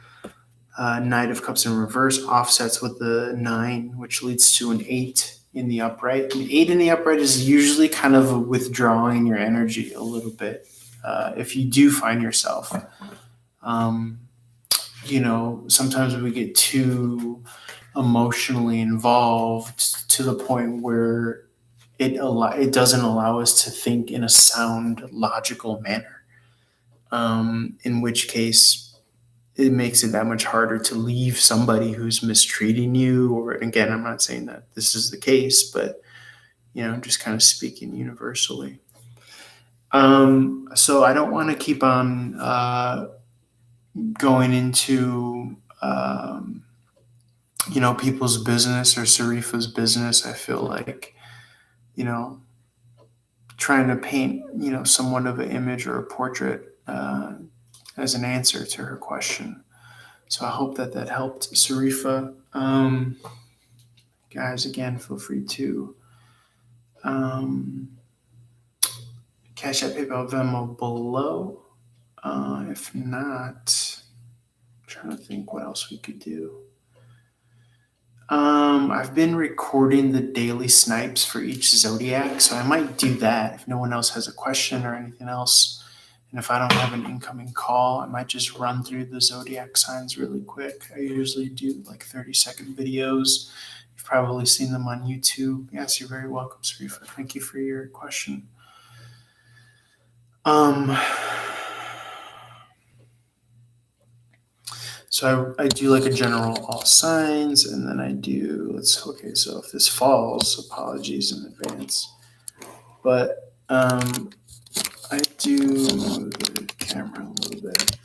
Knight of Cups in reverse offsets with the 9, which leads to an 8 in the upright. An 8 in the upright is usually kind of withdrawing your energy a little bit. If you do find yourself, sometimes we get too emotionally involved to the point where it doesn't allow us to think in a sound, logical manner. In which case, it makes it that much harder to leave somebody who's mistreating you. Or again, I'm not saying that this is the case, but just kind of speaking universally. So I don't want to keep on going into people's business or Sarifa's business. I feel like trying to paint somewhat of an image or a portrait as an answer to her question. So I hope that helped, Sarifa. Guys, again, feel free to Cash App, PayPal, Venmo below. If not, I'm trying to think what else we could do. I've been recording the daily snipes for each zodiac, so I might do that if no one else has a question or anything else. And if I don't have an incoming call, I might just run through the zodiac signs really quick. I usually do like 30-second videos. You've probably seen them on YouTube. Yes, you're very welcome, Sarifa. Thank you for your question. So I do like a general all signs, and then I do, so if this falls, apologies in advance. But I do move the camera a little bit.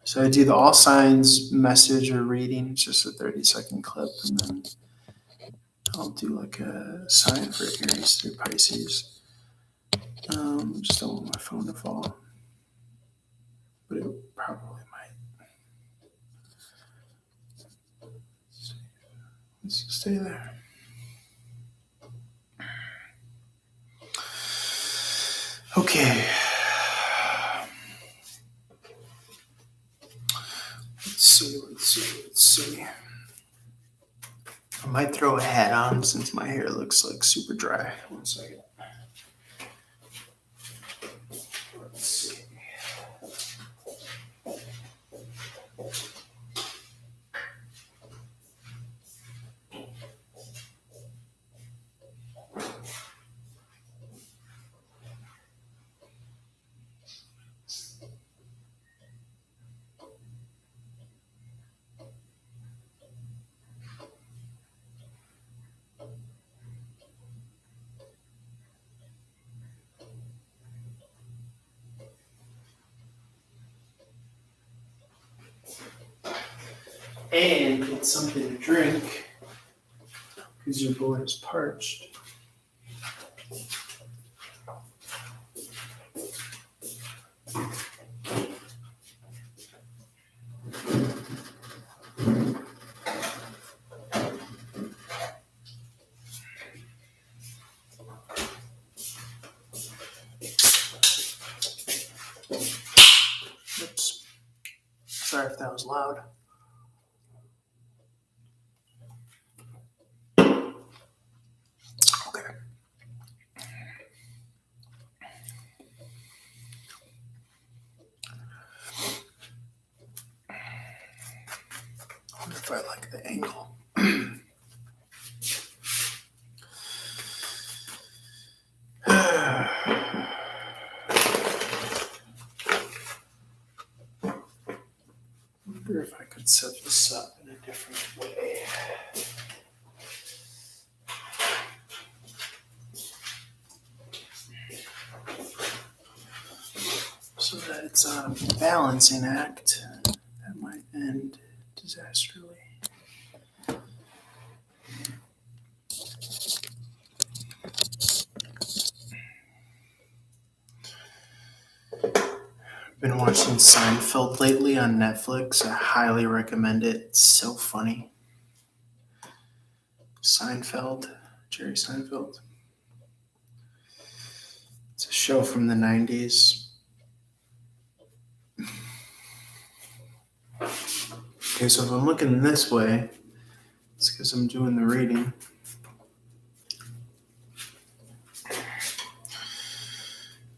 So I do the all signs message or reading. It's just a 30-second clip, and then I'll do like a sign for Aries through Pisces. Just don't want my phone to fall, but it probably might. Let's just stay there. Okay. Let's see. I might throw a hat on since my hair looks like super dry. 1 second. Let's see. And get something to drink because your boy is parched. Oops. Sorry if that was loud. Okay. I wonder if I like the angle. I wonder if I could set this up in a different way. So that it's a balancing act that might end disastrously. Been watching Seinfeld lately on Netflix. I highly recommend it. It's so funny. Seinfeld, Jerry Seinfeld. It's a show from the 90s. Okay, so if I'm looking this way, it's because I'm doing the reading.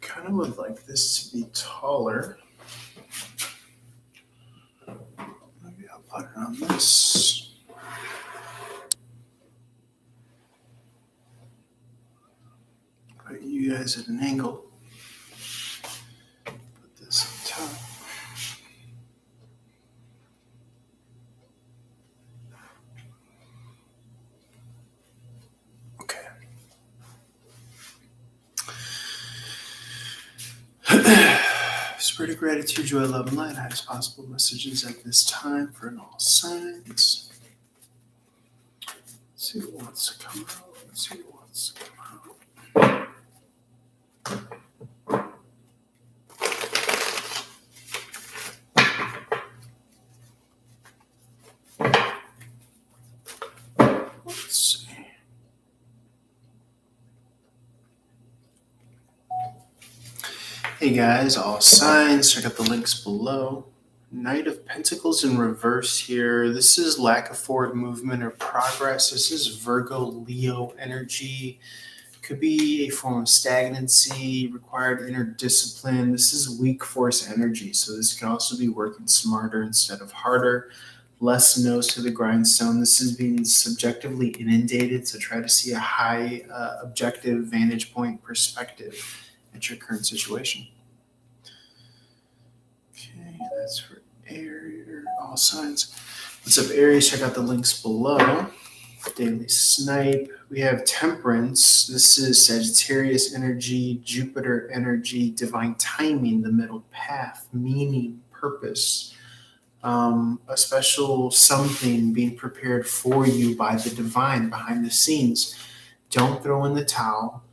Kind of would like this to be taller. Maybe I'll put it on this. Put you guys at an angle. Put this on top. Okay. Spread of gratitude, joy, love, and light. Highest possible messages at this time for all signs. Let's see what wants to come out. Let's see what wants to come out. Let's see. Hey guys, all signs, check out the links below. Knight of Pentacles in reverse here. This is lack of forward movement or progress. This is Virgo, Leo energy. Could be a form of stagnancy, required inner discipline. This is weak force energy. So this can also be working smarter instead of harder. Less nose to the grindstone. This is being subjectively inundated. So try to see a high objective vantage point perspective at your current situation. Okay, that's for Aries, all signs. What's up, Aries? Check out the links below. Daily Snipe. We have Temperance. This is Sagittarius energy, Jupiter energy, divine timing, the middle path, meaning, purpose, a special something being prepared for you by the divine behind the scenes. Don't throw in the towel.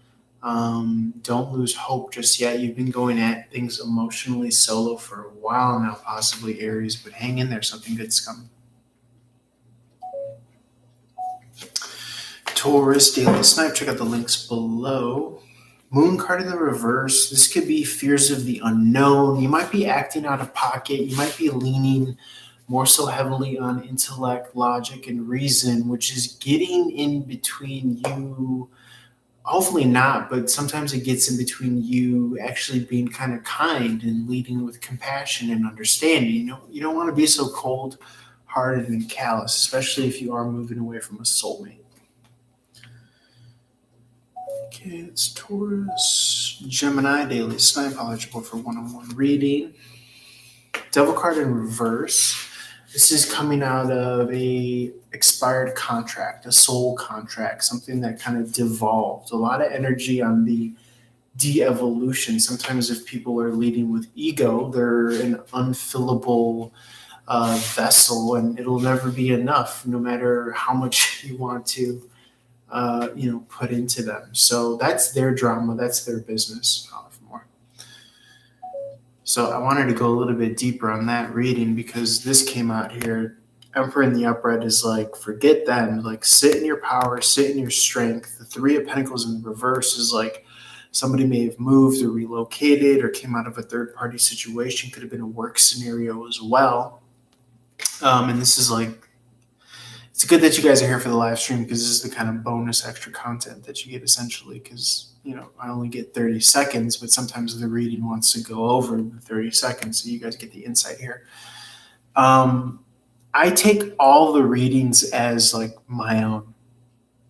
Don't lose hope just yet. You've been going at things emotionally solo for a while now, possibly Aries, but hang in there. Something good's coming. Taurus, Daily Snipe. Check out the links below. Moon card in the reverse. This could be fears of the unknown. You might be acting out of pocket. You might be leaning more so heavily on intellect, logic, and reason, which is getting in between you. Hopefully not, but sometimes it gets in between you actually being kind of kind and leading with compassion and understanding. You don't want to be so cold-hearted and callous, especially if you are moving away from a soulmate. Okay, it's Taurus. Gemini, Daily Snipe, eligible for one-on-one reading. Devil card in reverse. This is coming out of a expired contract, a soul contract, something that kind of devolved. A lot of energy on the de-evolution. Sometimes if people are leading with ego, they're an unfillable vessel, and it'll never be enough, no matter how much you want to put into them. So that's their drama. That's their business. So I wanted to go a little bit deeper on that reading because this came out here. Emperor in the upright is like, forget them. Like, sit in your power, sit in your strength. The Three of Pentacles in the reverse is like somebody may have moved or relocated or came out of a third-party situation. Could have been a work scenario as well. And this is like, it's good that you guys are here for the live stream because this is the kind of bonus extra content that you get essentially because, I only get 30 seconds, but sometimes the reading wants to go over the 30 seconds. So you guys get the insight here. I take all the readings as like my own.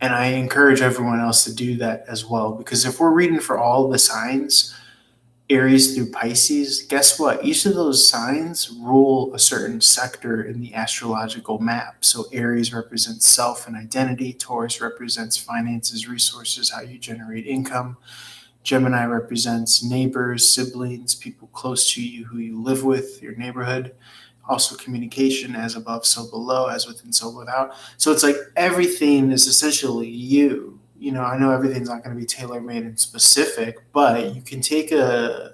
And I encourage everyone else to do that as well. Because if we're reading for all the signs, Aries through Pisces, guess what? Each of those signs rule a certain sector in the astrological map. So Aries represents self and identity. Taurus represents finances, resources, how you generate income. Gemini represents neighbors, siblings, people close to you who you live with, your neighborhood. Also communication, as above, so below, as within, so without. So it's like everything is essentially you. I know everything's not going to be tailor-made and specific, but you can take a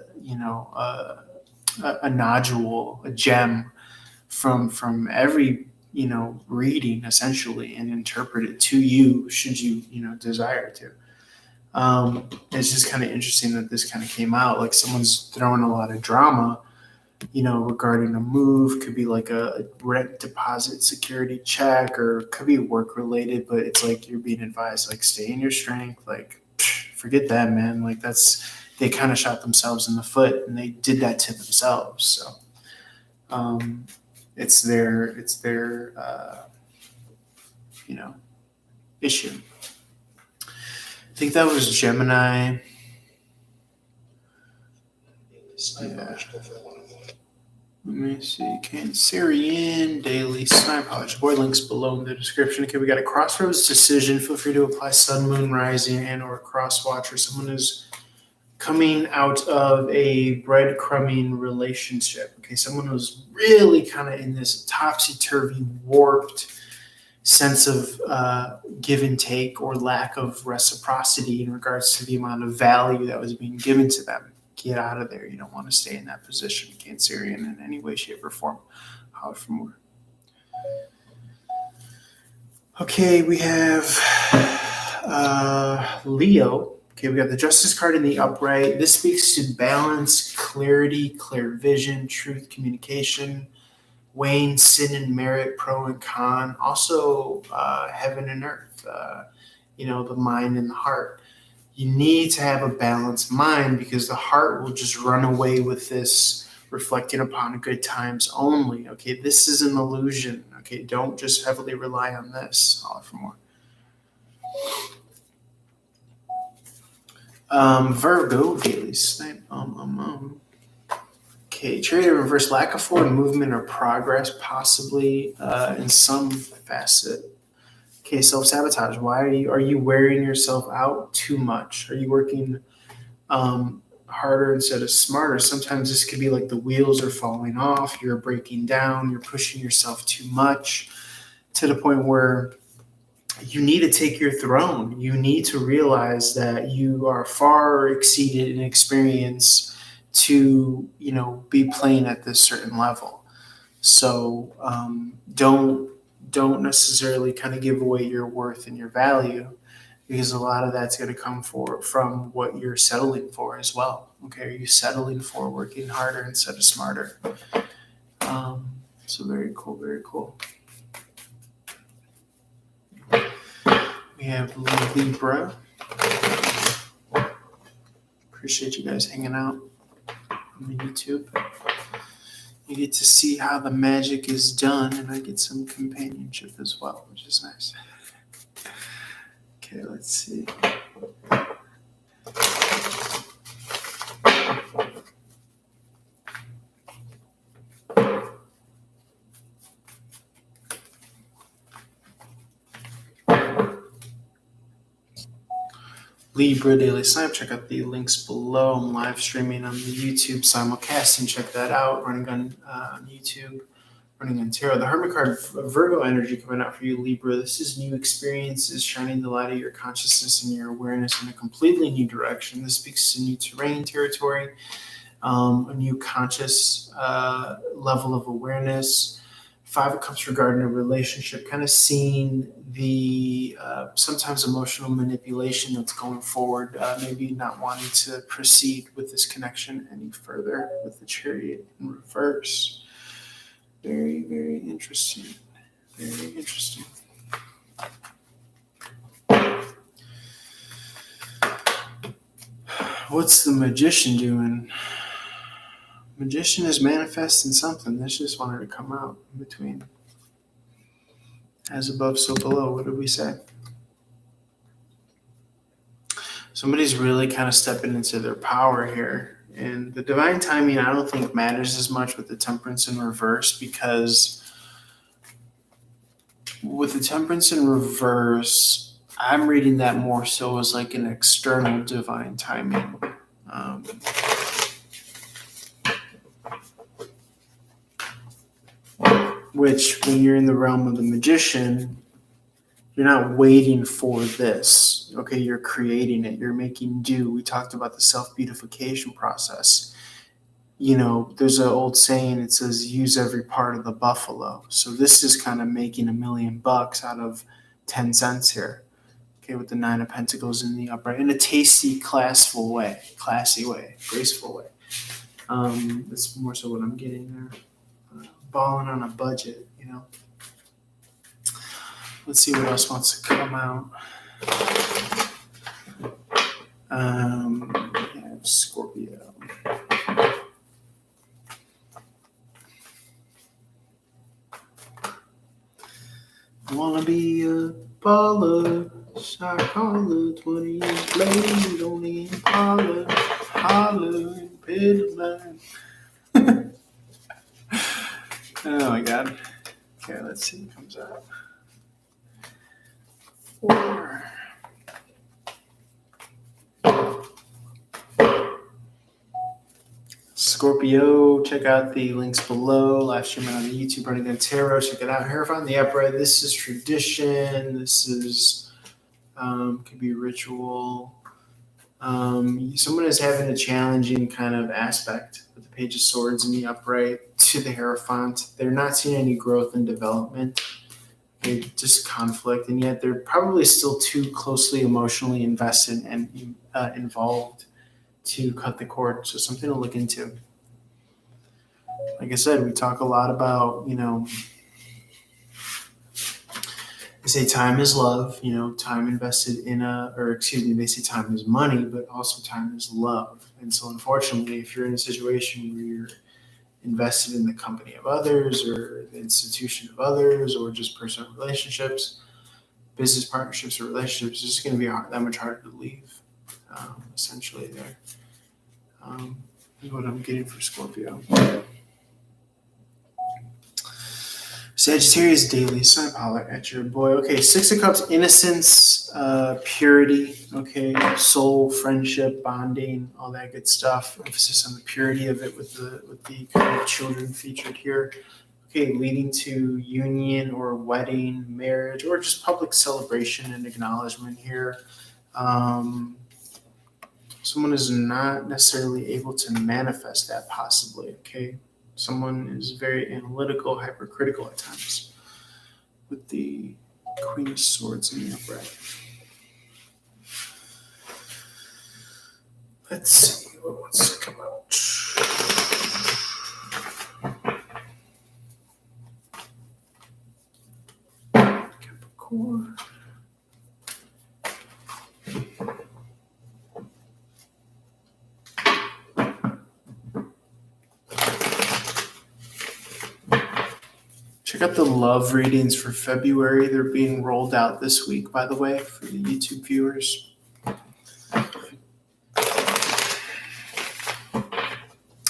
nodule, a gem from every, reading essentially and interpret it to you should you, desire to. It's just kind of interesting that this kind of came out. Like someone's throwing a lot of drama, regarding a move. Could be like a rent deposit security check, or could be work related, but it's like you're being advised, like, stay in your strength, like, forget that, man. Like they kind of shot themselves in the foot and they did that to themselves. So it's their issue. I think that was Gemini. Yeah. Let me see. Cancerian daily Snipe board links below in the description. Okay, we got a crossroads decision. Feel free to apply sun, moon, rising, and or cross watch, or someone who's coming out of a breadcrumbing relationship. Okay, someone who's really kind of in this topsy-turvy, warped sense of give and take or lack of reciprocity in regards to the amount of value that was being given to them. Get out of there. You don't want to stay in that position, Cancerian, in any way, shape, or form. Holler for more. Okay, we have Leo. Okay, we got the Justice card in the upright. This speaks to balance, clarity, clear vision, truth, communication, weighing sin and merit, pro and con. Also, heaven and earth, the mind and the heart. You need to have a balanced mind because the heart will just run away with this reflecting upon good times only. Okay, this is an illusion. Okay, don't just heavily rely on this. Holler for more. Virgo, daily snipe. Okay, trade in reverse, lack of forward movement or progress, possibly in some facet. Okay, self-sabotage. Why are you wearing yourself out too much? Are you working harder instead of smarter? Sometimes this could be like the wheels are falling off, you're breaking down, you're pushing yourself too much to the point where you need to take your throne. You need to realize that you are far exceeded in experience to, be playing at this certain level. So don't necessarily kind of give away your worth and your value, because a lot of that's going to come from what you're settling for as well. Okay, are you settling for working harder instead of smarter? So very cool, very cool. We have Libra. Appreciate you guys hanging out on the YouTube. You get to see how the magic is done, and I get some companionship as well, which is nice. Okay, let's see. Libra Daily Snipe. Check out the links below. I'm live streaming on the YouTube simulcasting. Check that out. Running on YouTube. Running on Tarot. The Hermit card, Virgo energy coming out for you, Libra. This is new experiences, shining the light of your consciousness and your awareness in a completely new direction. This speaks to new terrain, territory. a new conscious level of awareness. Five of Cups regarding a relationship, kind of seeing the sometimes emotional manipulation that's going forward, maybe not wanting to proceed with this connection any further with the Chariot in reverse. Very, very interesting. Very interesting. What's the Magician doing? Magician is manifesting something. This just wanted to come out in between. As above, so below. What did we say? Somebody's really kind of stepping into their power here. And the divine timing, I don't think matters as much with the Temperance in reverse, because with the Temperance in reverse, I'm reading that more so as like an external divine timing. Which, when you're in the realm of the Magician, you're not waiting for this. Okay, you're creating it. You're making do. We talked about the self-beautification process. You know, there's an old saying, it says, use every part of the buffalo. So this is kind of making $1 million out of 10 cents here. Okay, with the 9 of Pentacles in the upright, in a tasty, classy way, graceful way. That's more so what I'm getting there. Balling on a budget, you know. Let's see what else wants to come out. We have Scorpio. I wanna be a baller, shot caller, 20-inch blade, only holler, holler, and pedal. Oh my God. Okay, let's see what comes out. 4. Scorpio, check out the links below. Live streaming on the YouTube Running Gun Tarot. Check it out. Hierophant the Upright. This is tradition. This is could be ritual. Someone is having a challenging kind of aspect with the Page of Swords and the Upright to the Hierophant. They're not seeing any growth and development. They're just conflict, and yet they're probably still too closely emotionally invested and involved to cut the cord. So something to look into. Like I said, we talk a lot about, you know, they say time is love, you know, time invested in they say time is money, but also time is love. And so unfortunately, if you're in a situation where you're invested in the company of others or the institution of others or just personal relationships, business partnerships or relationships, it's just going to be that much harder to leave, essentially there. Is what I'm getting for Scorpio. Sagittarius daily, so I holler at your boy. Okay, 6 of Cups, innocence, purity, okay, soul, friendship, bonding, all that good stuff. Emphasis on the purity of it with the kind of children featured here. Okay, leading to union or wedding, marriage, or just public celebration and acknowledgement here. Someone is not necessarily able to manifest that possibly, okay? Someone is very analytical, hypercritical at times with the Queen of Swords in the upright. Let's see what wants to come out. Capricorn. Check out the love readings for February. They're being rolled out this week, by the way, for the YouTube viewers.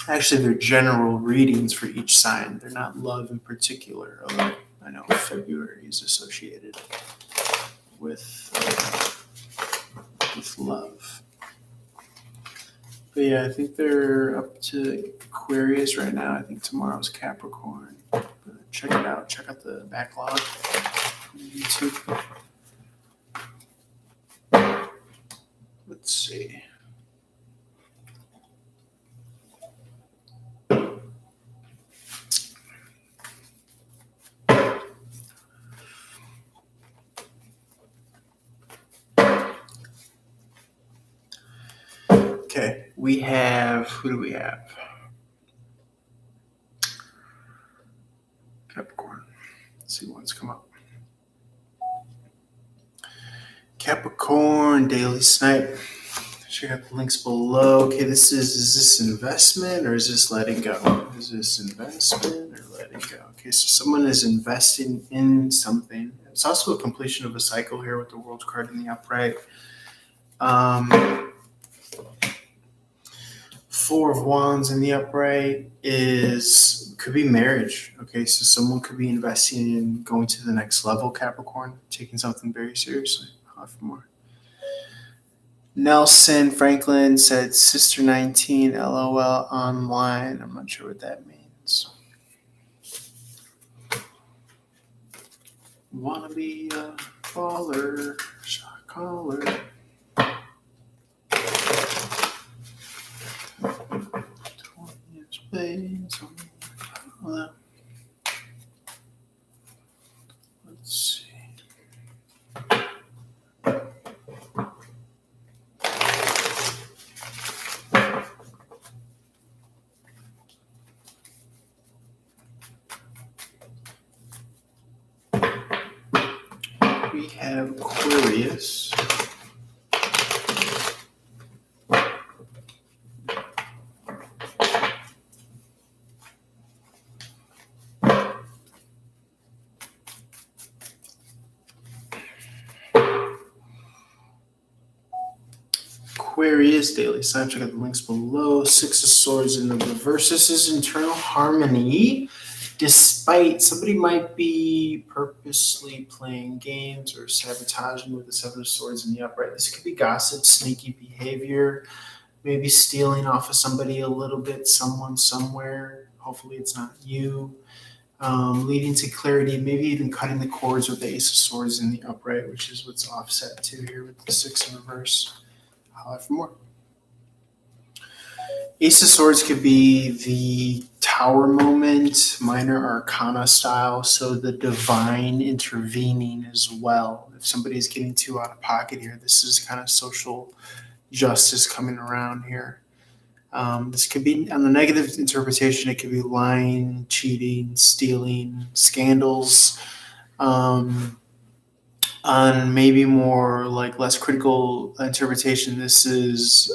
Actually, they're general readings for each sign. They're not love in particular, although I know February is associated with love. But yeah, I think they're up to Aquarius right now. I think tomorrow's Capricorn. But check it out. Check out the backlog on YouTube. Let's see. who do we have? Capricorn. Let's see what's come up. Capricorn daily snipe. Check out the links below. Okay, is this investment or is this letting go? Is this investment or letting go? Okay, so someone is investing in something. It's also a completion of a cycle here with the World card in the upright. Four of Wands in the upright could be marriage. Okay, so someone could be investing in going to the next level, Capricorn, taking something very seriously. I'll have more. Nelson Franklin said Sister 19 LOL online. I'm not sure what that means. Wanna be a baller, shot caller. 20 space. Let's see. We have Aquarius. Aquarius daily sign. Check out the links below. Six of Swords in the reverse. This is internal harmony. Despite somebody might be purposely playing games or sabotaging with the Seven of Swords in the upright. This could be gossip, sneaky behavior, maybe stealing off of somebody a little bit, someone somewhere. Hopefully it's not you. Leading to clarity, maybe even cutting the cords with the Ace of Swords in the upright, which is what's offset to here with the Six in reverse. I'll have for more. Ace of Swords could be the Tower moment, minor arcana style, so the divine intervening as well. If somebody's getting too out of pocket here, this is kind of social justice coming around here. This could be, on the negative interpretation, it could be lying, cheating, stealing, scandals. On maybe more like less critical interpretation, this is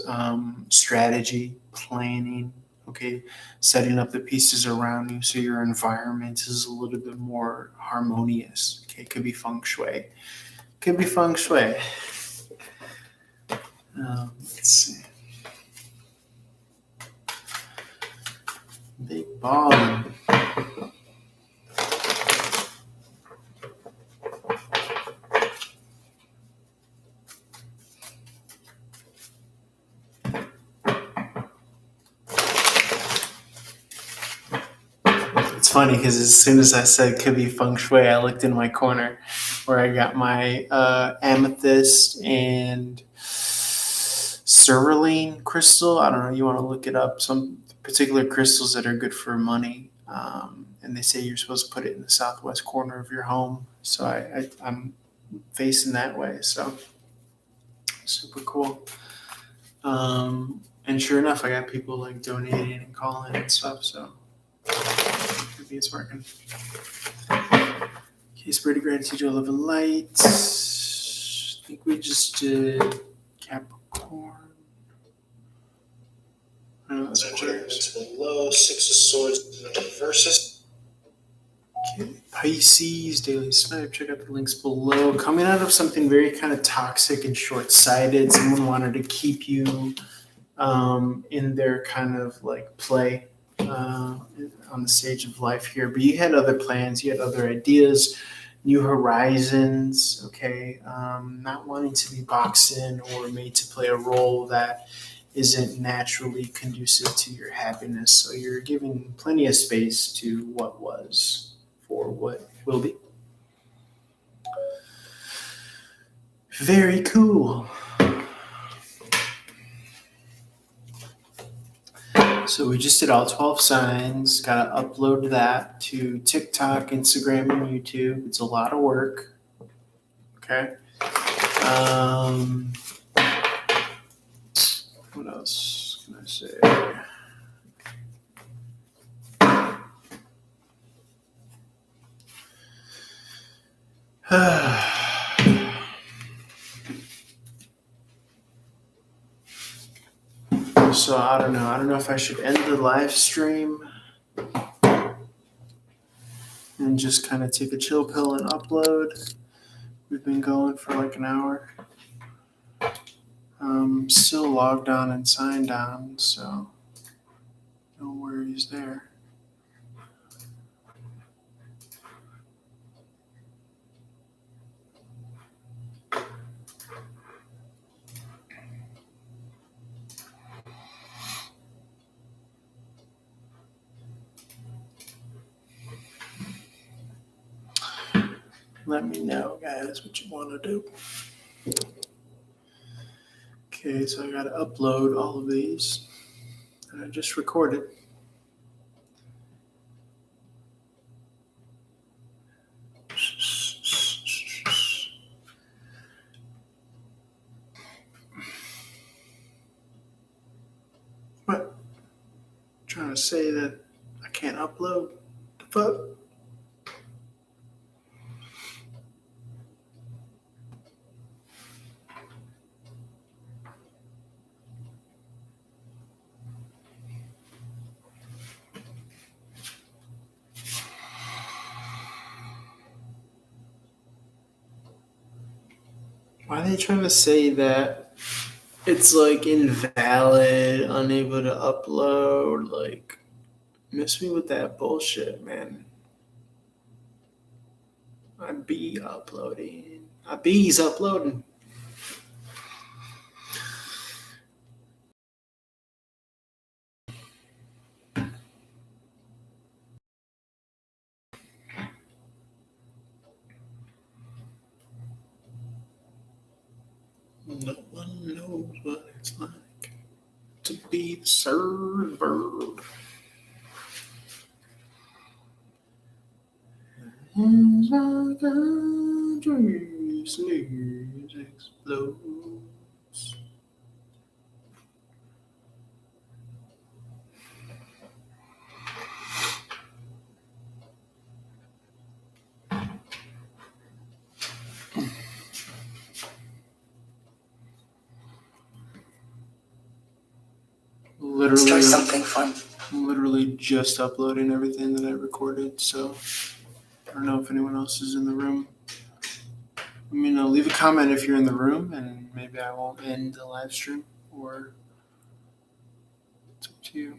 strategy, planning, okay, setting up the pieces around you so your environment is a little bit more harmonious. Okay, it could be feng shui. Could be feng shui. Let's see. Big ball. It's funny because as soon as I said could be feng shui, I looked in my corner where I got my amethyst and cerulean crystal. I don't know. You want to look it up. Some particular crystals that are good for money. And they say you're supposed to put it in the southwest corner of your home. So I'm facing that way. So super cool. And sure enough, I got people like donating and calling and stuff. So maybe it's working. Okay, Spirit of Gratitude, Joy, Love, and Light. I think we just did Capricorn. It's below, Six of Swords, versus. Okay, Pisces, daily snipe. Check out the links below. Coming out of something very kind of toxic and short-sighted. Someone wanted to keep you in their kind of like play on the stage of life here. But you had other plans. You had other ideas, new horizons. Okay, not wanting to be boxed in or made to play a role that isn't naturally conducive to your happiness. So you're giving plenty of space to what was for what will be. Very cool. So we just did all 12 signs. Got to upload that to TikTok, Instagram, and YouTube. It's a lot of work. Okay. What else can I see. So I don't know. I don't know if I should end the live stream and just kind of take a chill pill and upload. We've been going for like an hour. Still logged on and signed on, so no worries there. Let me know, guys, what you want to do. Okay, so I got to upload all of these that I just recorded. What? Trying to say that I can't upload? The fuck? Why are they trying to say that it's like invalid, unable to upload? Like, miss me with that bullshit, man. I be uploading. I be's uploading. No one knows what it's like to be the server. As our country's news explodes. Start something fun. I'm literally just uploading everything that I recorded, so I don't know if anyone else is in the room. Let me know. Leave a comment if you're in the room, and maybe I won't end the live stream, or it's up to you.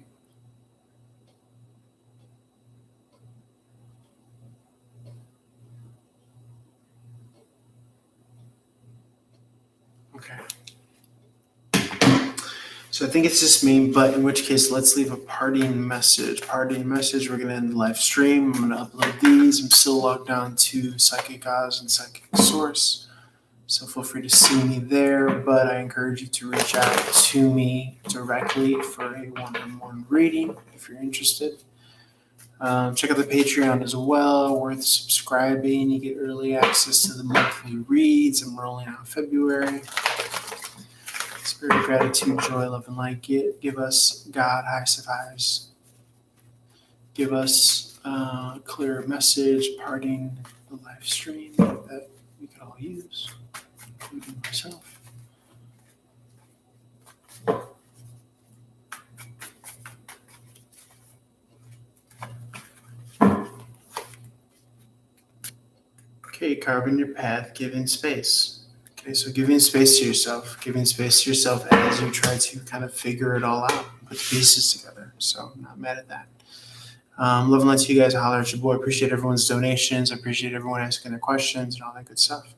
Okay. So I think it's just me, but in which case, let's leave a parting message. Parting message, we're going to end the live stream. I'm going to upload these. I'm still logged on to Psychic Oz and Psychic Source, so feel free to see me there, but I encourage you to reach out to me directly for a one-on-one reading if you're interested. Check out the Patreon as well, worth subscribing. You get early access to the monthly reads. I'm rolling out February. Spirit, gratitude, joy, love, and light. Give us God, highest of highs. Give us a clear message, parting the live stream that we could all use, including myself. Okay, carving your path, giving space. Okay, so giving space to yourself as you try to kind of figure it all out, put the pieces together. So I'm not mad at that. Love and light to you guys. Holler at your boy. Appreciate everyone's donations. I appreciate everyone asking their questions and all that good stuff.